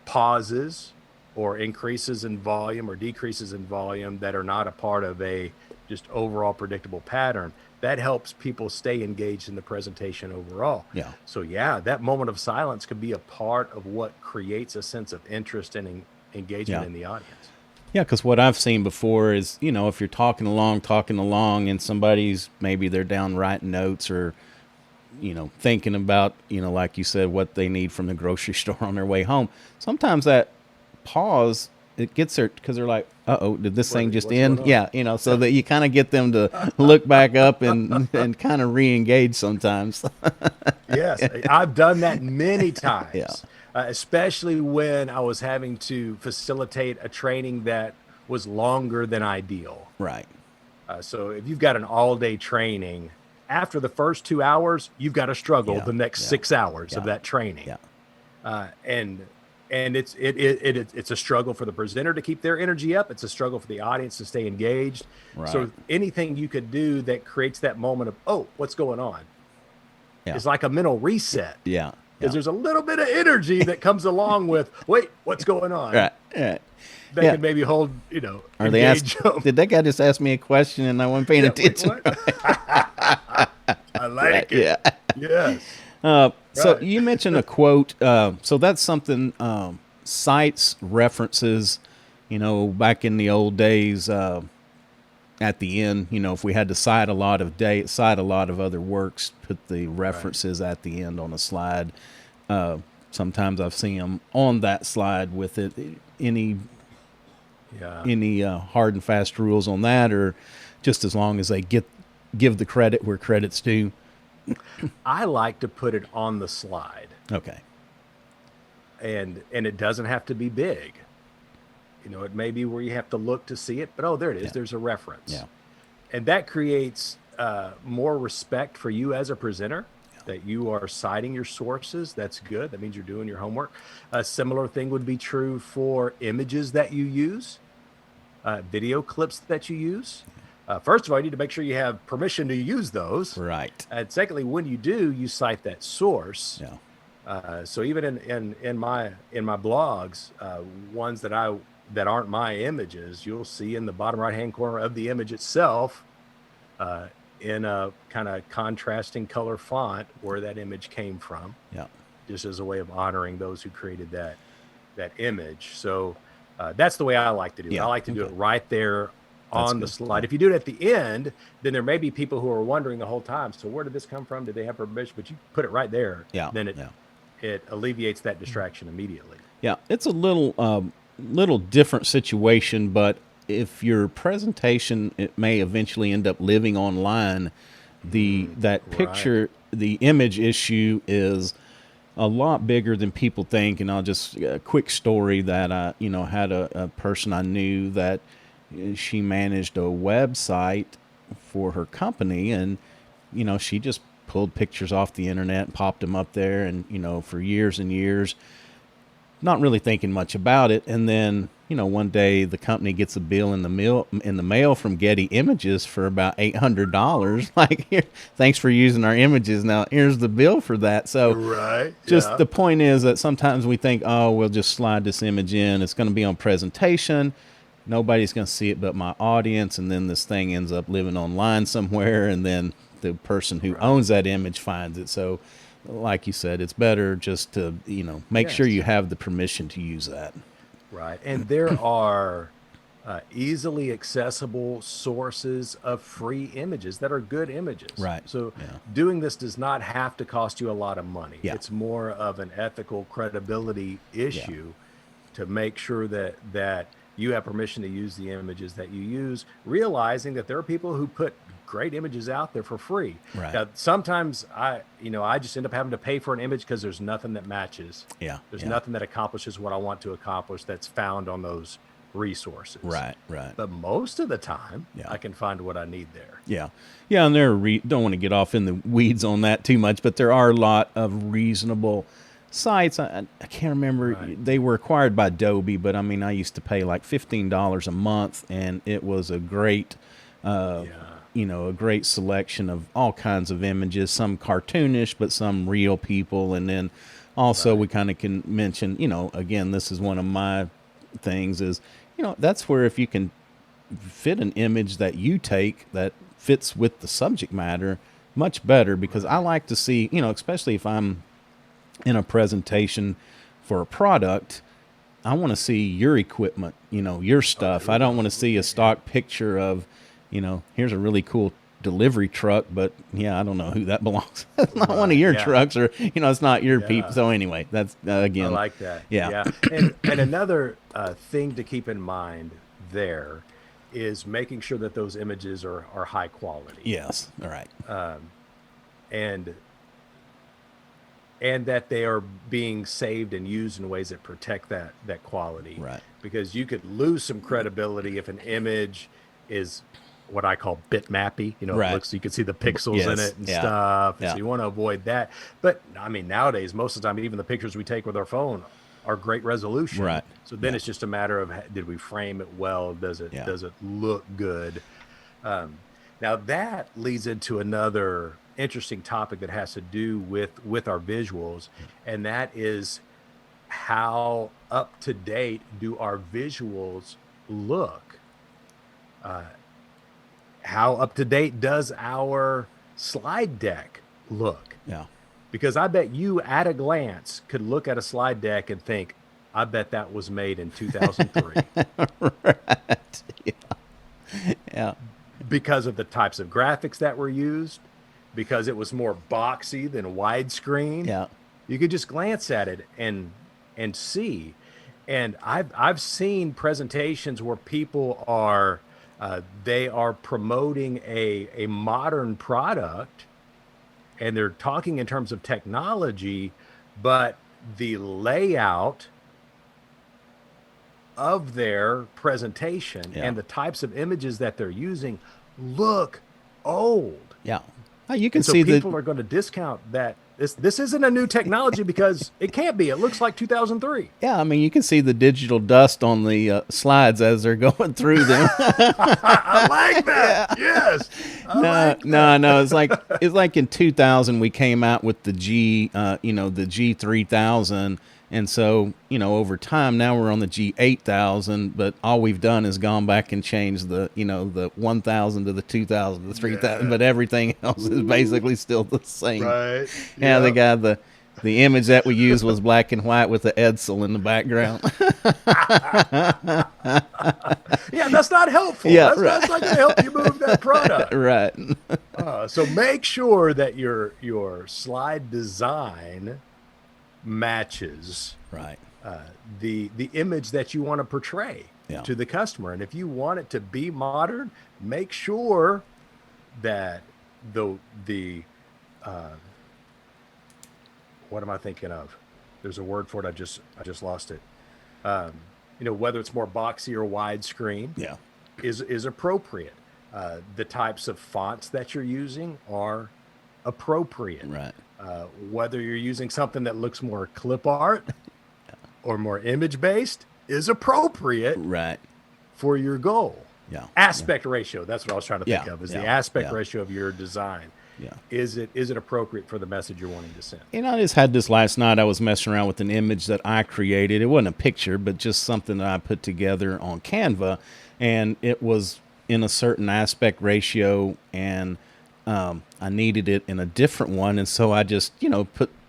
pauses, or increases in volume or decreases in volume that are not a part of a just overall predictable pattern, that helps people stay engaged in the presentation overall. Yeah. So yeah, that moment of silence could be a part of what creates a sense of interest and engagement in the audience. Yeah, because what I've seen before is, if you're talking along, and somebody's maybe they're down writing notes or, thinking about, like you said, what they need from the grocery store on their way home. Sometimes that pause it gets there because they're like, uh-oh, did this thing just what's end? going on? Yeah, so that you kind of get them to look back up and kind of re-engage sometimes. Yes, I've done that many Yeah, times, especially when I was having to facilitate a training that was longer than ideal. right. So if you've got an all-day training, after the first 2 hours, you've got to struggle Yeah, the next yeah, 6 hours of yeah, that training, yeah, and it's a struggle for the presenter to keep their energy up. It's a struggle for the audience to stay engaged. right. So anything you could do that creates that moment of, oh, what's going on, Yeah, is like a mental reset, yeah, because yeah. there's a little bit of energy that comes along with, wait, what's going on, Right, right. that Yeah. can maybe hold, Or they ask, engage them. did that guy just ask me a question and I wasn't paying Yeah, wait, attention? what? I Right. like it. Yeah. Yes. So Right. you mentioned a quote. So that's something, cites references, back in the old days, at the end, if we had to cite a lot of other works, put the Right. references at the end on a slide. Uh, Sometimes I've seen them on that slide with it. Any Yeah. any hard and fast rules on that, or just as long as they give the credit where credit's due? I like to put it on the slide, Okay. and it doesn't have to be big. It may be where you have to look to see it, but oh, there it is. Yeah. There's a reference. Yeah. And that creates more respect for you as a presenter, that you are citing your sources. That's good. That means you're doing your homework. A similar thing would be true for images that you use, video clips that you use. First of all, you need to make sure you have permission to use those. Right. And secondly, when you do, you cite that source. Yeah. So even in my blogs, ones that aren't my images, you'll see in the bottom right hand corner of the image itself, in a kind of contrasting color font, where that image came from, Yeah. just as a way of honoring those who created that image. So that's the way I like to do it. Yeah. I like to do it Okay. right there That's on the good. slide. If you do it at the end, then there may be people who are wondering the whole time, so where did this come from? Did they have permission? But you put it right there, Yeah. then Yeah. it alleviates that distraction immediately. Yeah. It's a little different situation, but if your presentation, it may eventually end up living online, that Right. picture, the image issue is a lot bigger than people think. And I'll just a quick story that I had a person I knew that she managed a website for her company, and she just pulled pictures off the internet and popped them up there, and for years and years, not really thinking much about it. And then one day the company gets a bill in the mail from Getty Images for about $800. Like, here, thanks for using our images. Now here's the bill for that. So Right. just Yeah. the point is that sometimes we think, oh, we'll just slide this image in. It's going to be on presentation. Nobody's going to see it but my audience. And then this thing ends up living online somewhere. And then the person who Right. owns that image finds it. So like you said, it's better just to, make sure Yes. you have the permission to use that. Right. And there are easily accessible sources of free images that are good images. Right. So Yeah. doing this does not have to cost you a lot of money. Yeah. It's more of an ethical credibility issue to make sure that you have permission to use the images that you use, realizing that there are people who put great images out there for free. Right. Now, sometimes I just end up having to pay for an image because there's nothing that matches. Yeah. There's Yeah. nothing that accomplishes what I want to accomplish that's found on those resources. Right. Right. But most of the time, Yeah. I can find what I need there. Yeah. Yeah. And don't want to get off in the weeds on that too much, but there are a lot of reasonable sites. I can't remember. Right. They were acquired by Adobe, but I mean, I used to pay like $15 a month, and it was a great, Yeah. a great selection of all kinds of images, some cartoonish, but some real people. And then also we kind of can mention, again, this is one of my things is, that's where if you can fit an image that you take that fits with the subject matter, much better, because I like to see, especially if I'm in a presentation for a product, I want to see your equipment, your stuff. I don't want to see a stock picture of, here's a really cool delivery truck, but yeah, I don't know who that belongs. It's not one of your trucks, or it's not your people. Yeah. So anyway, that's I again, like that. yeah, Yeah. And another thing to keep in mind there is making sure that those images are high quality. yes, all right, And that they are being saved and used in ways that protect that quality. right, Because you could lose some credibility if an image is what I call bitmappy. It right, looks, you can see the pixels in yes, it and yeah, stuff. And yeah, so you want to avoid that. But I mean, nowadays, most of the time, even the pictures we take with our phone are great resolution. right, So then yeah, it's just a matter of, did we frame it well? yeah, Does it look good? Now that leads into another interesting topic that has to do with our visuals, and that is, how up to date do our visuals look? How up to date does our slide deck look? yeah, Because I bet you at a glance could look at a slide deck and think, I bet that was made in 2003. right, yeah, Because of the types of graphics that were used, because it was more boxy than widescreen. yeah, You could just glance at it and see. And I've seen presentations where people are they are promoting a modern product, and they're talking in terms of technology, but the layout of their presentation yeah, and the types of images that they're using look old. yeah. You can And so see people the are going to discount that this isn't a new technology because it can't be. It looks like 2003. yeah. I mean, you can see the digital dust on the slides as they're going through them. I like that. Yeah. Yes. I No, like that. no, no. It's like in 2000 we came out with the the G3000, and so over time now we're on the G8000. But all we've done is gone back and changed the 1000 to the 2000 to the 3000, Yeah. but everything else is basically still the same. Right. Yeah, the Yep. guy the image that we used was black and white with the Edsel in the background. Yeah, that's not helpful. Yeah, That's not going to help you move that product. right. So make sure that your slide design matches Right. the image that you want to portray Yeah. to the customer. And if you want it to be modern, make sure that the what am I thinking of? There's a word for it. I just lost it. Whether it's more boxy or widescreen Yeah. is appropriate. The types of fonts that you're using are appropriate. Right. Whether you're using something that looks more clip art or more image based is appropriate Right. for your goal. Yeah. Aspect ratio, that's what I was trying to think Yeah, of, is yeah, the aspect yeah. ratio of your design. Yeah. Is it appropriate for the message you're wanting to send? I just had this last night. I was messing around with an image that I created. It wasn't a picture, but just something that I put together on Canva, and it was in a certain aspect ratio, and I needed it in a different one, and so I just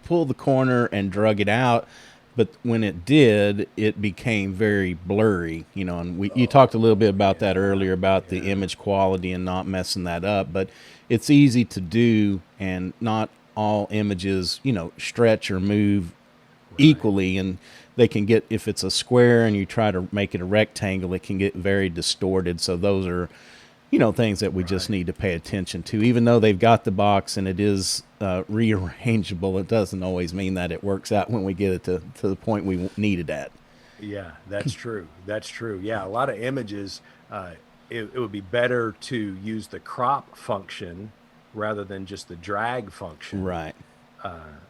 pull the corner and drug it out. But when it did, it became very blurry, and you talked a little bit about that earlier about the image quality and not messing that up. But it's easy to do, and not all images, stretch or move equally, and they can get, if it's a square and you try to make it a rectangle, it can get very distorted. So those are things that we just need to pay attention to. Even though they've got the box and it is rearrangeable, it doesn't always mean that it works out when we get it to the point we need it at. Yeah, that's true. That's true. Yeah, a lot of images, it would be better to use the crop function rather than just the drag function. Right.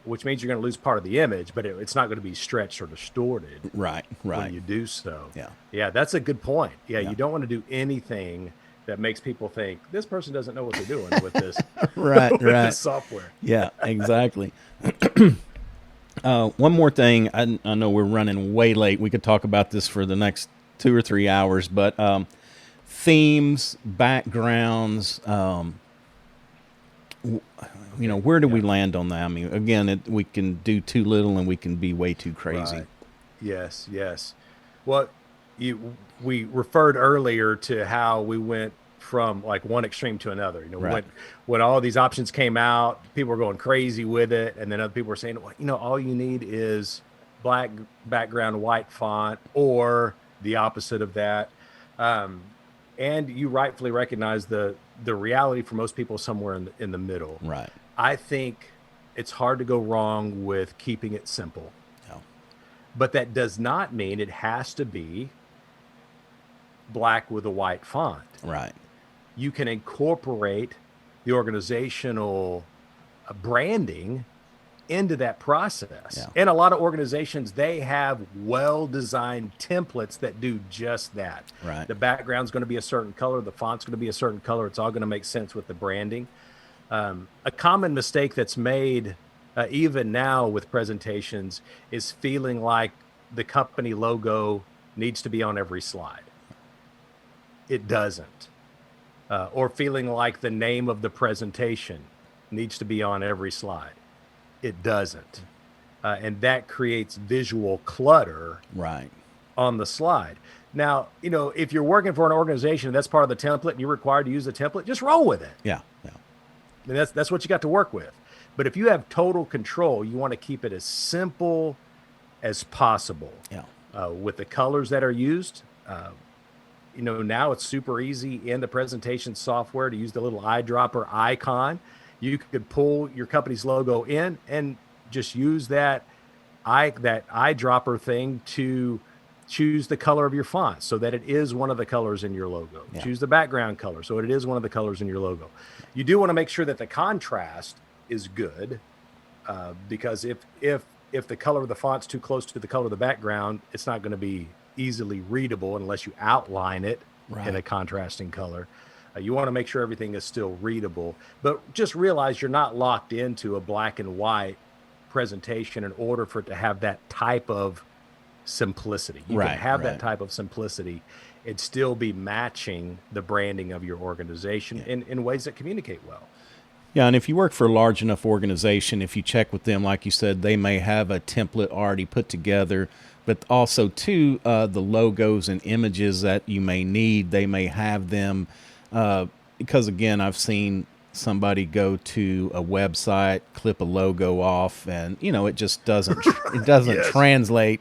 Which means you're going to lose part of the image, but it's not going to be stretched or distorted Right. when Right. you do so. Yeah. Yeah, that's a good point. Yeah, Yeah. you don't want to do anything that makes people think this person doesn't know what they're doing with this, Right. with Right. this software. Yeah, exactly. One more thing. I know we're running way late. We could talk about this for the next 2 or 3 hours, but themes, backgrounds, where do we land on that? I mean, again, we can do too little and we can be way too crazy. Right. Yes. Well, we referred earlier to how we went from like one extreme to another. You know, Right. when all these options came out, people were going crazy with it, and then other people were saying, well, you know, all you need is black background, white font, or the opposite of that. Um, and you rightfully recognize the reality for most people somewhere in the middle. Right. I think it's hard to go wrong with keeping it simple, Yeah. but that does not mean it has to be black with a white font. Right. You can incorporate the organizational branding into that process. Yeah. And a lot of organizations, they have well-designed templates that do just that. Right. The background's going to be a certain color, the font's going to be a certain color. It's all going to make sense with the branding. A common mistake that's made even now with presentations is feeling like the company logo needs to be on every slide. It doesn't. Or feeling like the name of the presentation needs to be on every slide. It doesn't. And that creates visual clutter Right. on the slide. Now, you know, if you're working for an organization and that's part of the template and you're required to use the template, just roll with it. Yeah. Yeah. And that's what you got to work with. But if you have total control, you want to keep it as simple as possible. Yeah. With the colors that are used. You know, now it's super easy in the presentation software to use the little eyedropper icon. You could pull your company's logo in and just use that eyedropper thing to choose the color of your font so that it is one of the colors in your logo. Yeah. Choose the background color so it is one of the colors in your logo. You do want to make sure that the contrast is good, because if the color of the font's too close to the color of the background, it's not going to be easily readable unless you outline it in a contrasting color. You want to make sure everything is still readable, but just realize you're not locked into a black and white presentation in order for it to have that type of simplicity. You can have that type of simplicity and still be matching the branding of your organization in ways that communicate well. Yeah, and if you work for a large enough organization, if you check with them, like you said, they may have a template already put together, but also, too, the logos and images that you may need, they may have them, because, again, I've seen somebody go to a website, clip a logo off, and, you know, it just doesn't, it doesn't translate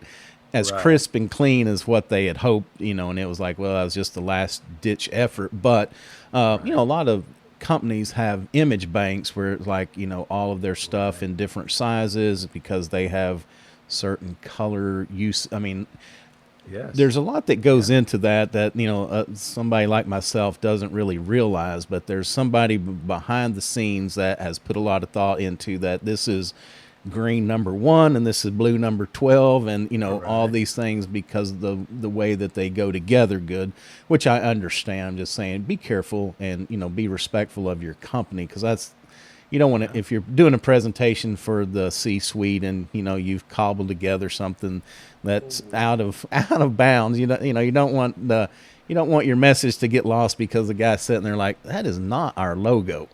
as crisp and clean as what they had hoped, you know, and it was like, well, that was just the last ditch effort. But, you know, a lot of companies have image banks where it's like, you know, all of their stuff in different sizes because they have certain color use. I mean, there's a lot that goes into that, you know, somebody like myself doesn't really realize, but there's somebody behind the scenes that has put a lot of thought into that. This is green number 1 and this is blue number 12, and you know, all these things because of the way that they go together good, which I understand. I'm just saying, be careful and, you know, be respectful of your company, because that's, you don't want to, if you're doing a presentation for the C-suite and, you know, you've cobbled together something that's out of bounds, you don't want your message to get lost because the guy's sitting there like, that is not our logo.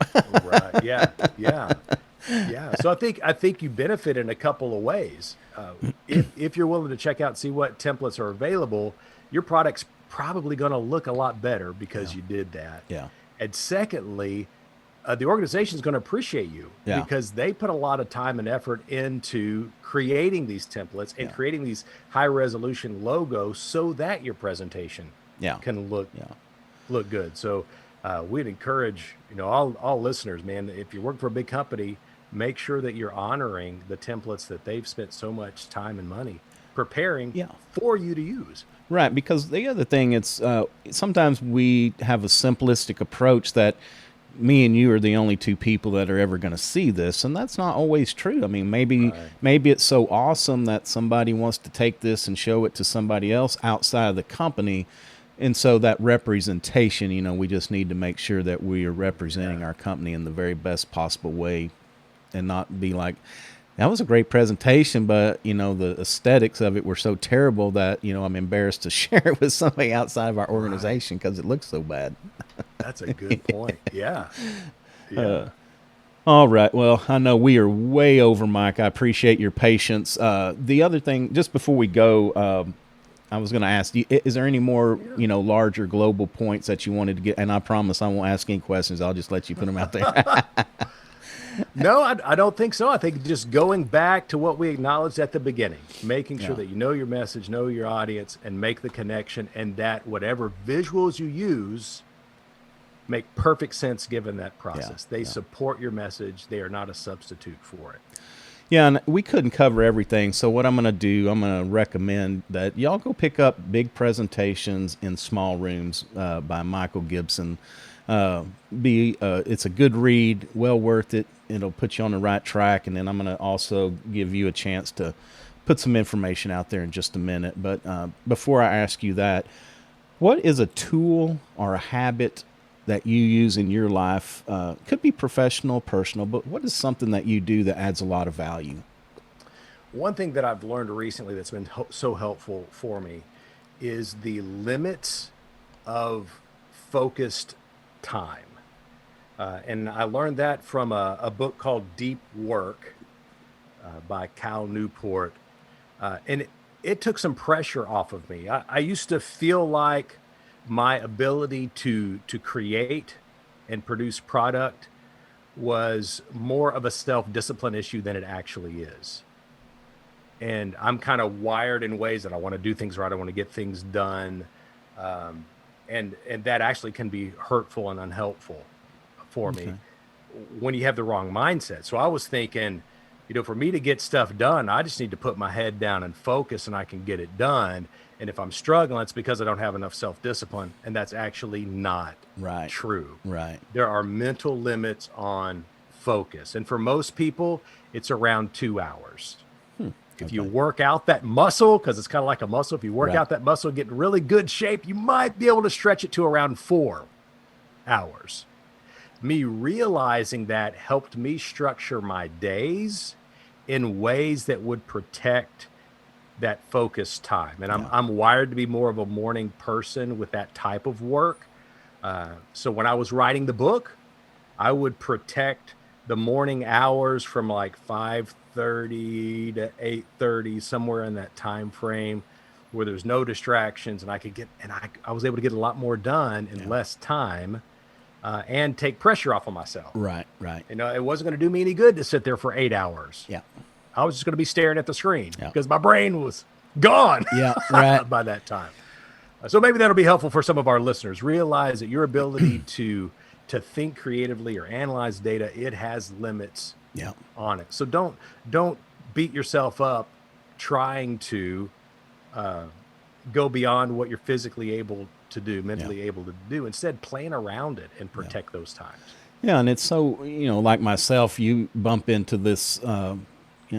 Yeah. So I think you benefit in a couple of ways. If you're willing to check out and see what templates are available, your product's probably going to look a lot better because you did that. Yeah. And secondly, the organization is going to appreciate you because they put a lot of time and effort into creating these templates and creating these high resolution logos so that your presentation can look good. So we'd encourage, you know, all listeners, man, if you work for a big company, make sure that you're honoring the templates that they've spent so much time and money preparing for you to use. Right, because the other thing, it's sometimes we have a simplistic approach that me and you are the only two people that are ever going to see this, and that's not always true. I mean, maybe it's so awesome that somebody wants to take this and show it to somebody else outside of the company, and so that representation, you know, we just need to make sure that we are representing our company in the very best possible way, and not be like, that was a great presentation, but, you know, the aesthetics of it were so terrible that, you know, I'm embarrassed to share it with somebody outside of our organization because it looks so bad. That's a good point. Yeah. All right. Well, I know we are way over, Mike. I appreciate your patience. The other thing, just before we go, I was going to ask you, is there any more, Yeah. larger global points that you wanted to get? And I promise I won't ask any questions. I'll just let you put them out there. No, I don't think so. I think just going back to what we acknowledged at the beginning, making sure Yeah. that you know your message, know your audience, and make the connection, and that whatever visuals you use make perfect sense given that Yeah. process. They Yeah. support your message, they are not a substitute for it. Yeah, and we couldn't cover everything. So what I'm going to do, I'm going to recommend that y'all go pick up Big Presentations in Small Rooms by Michael Gibson. It's a good read, well worth it. It'll put you on the right track, and then I'm going to also give you a chance to put some information out there in just a minute. But before I ask you that, what is a tool or a habit that you use in your life? Could be professional, personal, but what is something that you do that adds a lot of value? One thing that I've learned recently that's been so helpful for me is the limits of focused time. And I learned that from a book called Deep Work by Cal Newport. And it took some pressure off of me. I used to feel like my ability to create and produce product was more of a self-discipline issue than it actually is. And I'm kind of wired in ways that I want to do things right. I want to get things done. Um, and that actually can be hurtful and unhelpful for me Okay. when you have the wrong mindset. So I was thinking, for me to get stuff done, I just need to put my head down and focus and I can get it done. And if I'm struggling, it's because I don't have enough self-discipline. And that's actually not Right. true. Right. There are mental limits on focus. And for most people, it's around 2 hours. If you Okay. work out that muscle, because it's kind of like a muscle, if you work Right. out that muscle, get in really good shape, you might be able to stretch it to around 4 hours. Me realizing that helped me structure my days in ways that would protect that focus time. And I'm Yeah. I'm wired to be more of a morning person with that type of work. So when I was writing the book, I would protect the morning hours from like 5:30 to 8:30, somewhere in that time frame where there's no distractions, and I was able to get a lot more done in Yeah. less time, and take pressure off of myself. Right. Right. It wasn't going to do me any good to sit there for 8 hours. Yeah. I was just going to be staring at the screen Yeah. because my brain was gone Yeah. Right. by that time. So maybe that'll be helpful for some of our listeners. Realize that your ability to think creatively or analyze data, it has limits Yeah. on it. So don't beat yourself up trying to go beyond what you're physically able to do, Yeah. mentally able to do. Instead, plan around it and Yeah. protect those times. Yeah. And it's so, like myself, you bump into this,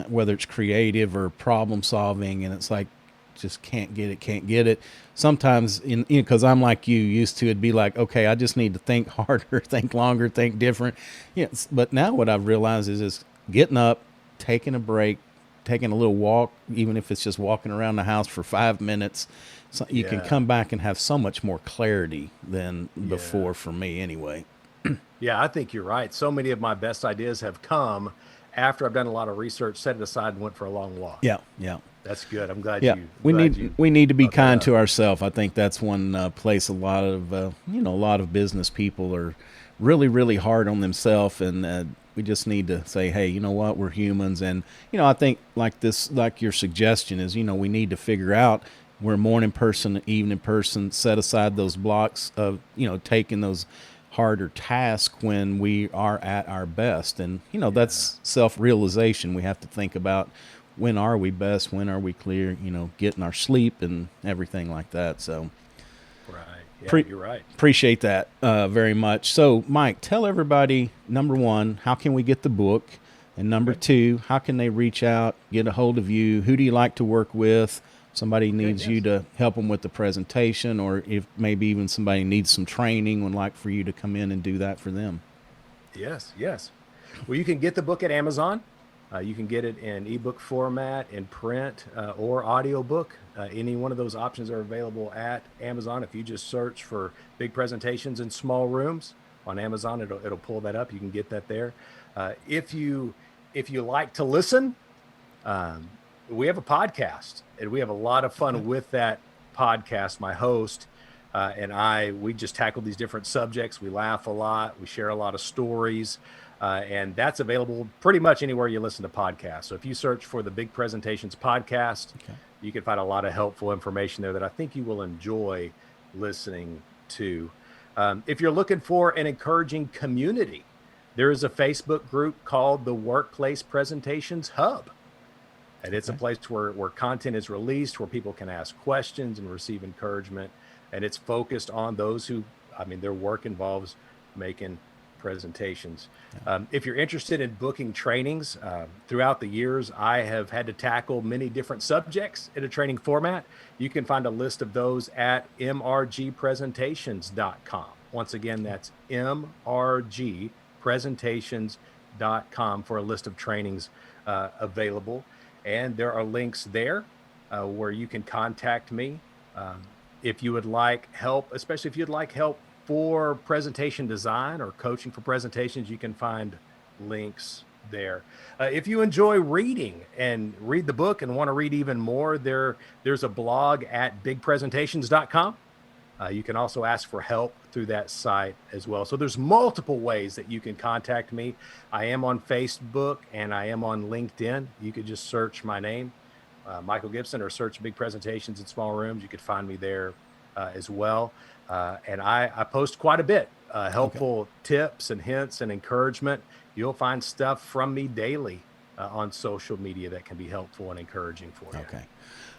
whether it's creative or problem solving, and it's like, just can't get it. Sometimes, because I'm like you, used to, it'd be like, okay, I just need to think harder, think longer, think different. Yes. But now what I've realized is just getting up, taking a break, taking a little walk, even if it's just walking around the house for 5 minutes. So you can Yeah. come back and have so much more clarity than Yeah. before for me anyway. Yeah, I think you're right. So many of my best ideas have come after I've done a lot of research, set it aside, and went for a long walk. Yeah. Yeah. That's good. I'm glad Yeah, you we glad need you we need to be brought that kind up. to ourselves. I think that's one place a lot of a lot of business people are really hard on themselves, and we just need to say, hey, you know what, we're humans, and I think like your suggestion is, we need to figure out we're a morning person, evening person, set aside those blocks of taking those harder tasks when we are at our best, and Yeah. that's self realization. We have to think about when are we best, when are we clear, getting our sleep and everything like that. So Right. Yeah, pre- you're right. appreciate that very much. So Mike, tell everybody, number one, how can we get the book, and number Okay. two, how can they reach out, get a hold of you? Who do you like to work with? Somebody Okay. needs you Yes. to help them with the presentation, or if maybe even somebody needs some training, would like for you to come in and do that for them. Yes. Yes. Well, you can get the book at Amazon. You can get it in ebook format, in print, or audiobook. Any one of those options are available at Amazon. If you just search for Big Presentations in Small Rooms on Amazon, it'll pull that up. You can get that there. If you like to listen, um, we have a podcast, and we have a lot of Okay. fun with that podcast, my host and we just tackle these different subjects. We laugh a lot. We share a lot of stories. And that's available pretty much anywhere you listen to podcasts. So if you search for the Big Presentations podcast, you can find a lot of helpful information there that I think you will enjoy listening to. If you're looking for an encouraging community, there is a Facebook group called the Workplace Presentations Hub. And it's a place where content is released, where people can ask questions and receive encouragement. And it's focused on those who, their work involves making presentations. If you're interested in booking trainings, throughout the years, I have had to tackle many different subjects in a training format. You can find a list of those at mrgpresentations.com. Once again, that's mrgpresentations.com for a list of trainings available. And there are links there where you can contact me if you would like help, especially if you'd like help for presentation design or coaching for presentations. You can find links there. If you enjoy reading and read the book and want to read even more, there's a blog at bigpresentations.com. You can also ask for help through that site as well. So there's multiple ways that you can contact me. I am on Facebook and I am on LinkedIn. You could just search my name, Michael Gibson, or search Big Presentations in Small Rooms. You could find me there as well. And I post quite a bit, helpful tips and hints and encouragement. You'll find stuff from me daily on social media that can be helpful and encouraging for you. Okay.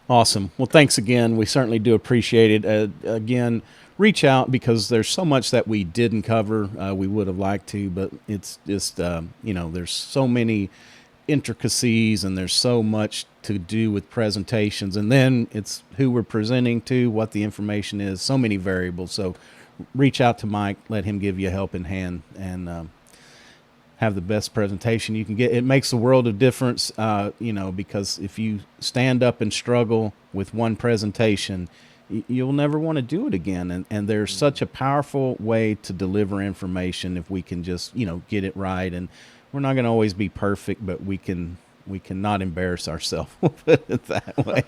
Awesome. Well, thanks again. We certainly do appreciate it. Again, reach out because there's so much that we didn't cover. We would have liked to, but it's just, there's so many intricacies and there's so much to do with presentations. And then it's who we're presenting to, what the information is, so many variables. So reach out to Mike, let him give you a helping hand, and have the best presentation you can get. It makes a world of difference, because if you stand up and struggle with one presentation, you'll never want to do it again. And there's such a powerful way to deliver information if we can just, get it right. And we're not going to always be perfect, but we can not embarrass ourselves. We'll put it that way.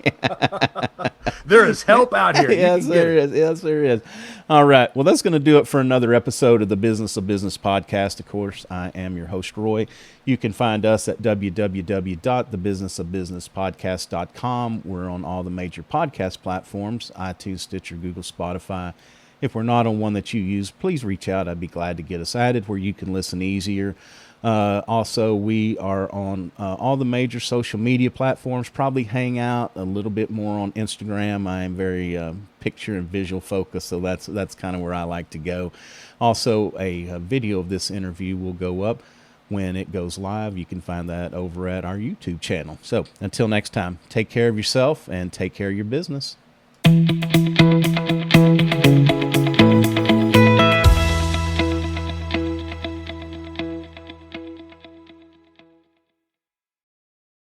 There is help out here. Yes, there is. Yes, there is. All right. Well, that's going to do it for another episode of the Business of Business podcast. Of course, I am your host, Roy. You can find us at www.thebusinessofbusinesspodcast.com. We're on all the major podcast platforms, iTunes, Stitcher, Google, Spotify. If we're not on one that you use, please reach out. I'd be glad to get us added where you can listen easier. Also, we are on all the major social media platforms, probably hang out a little bit more on Instagram. I am very picture and visual focused, so that's kind of where I like to go. Also, a video of this interview will go up when it goes live. You can find that over at our YouTube channel. So until next time, take care of yourself and take care of your business.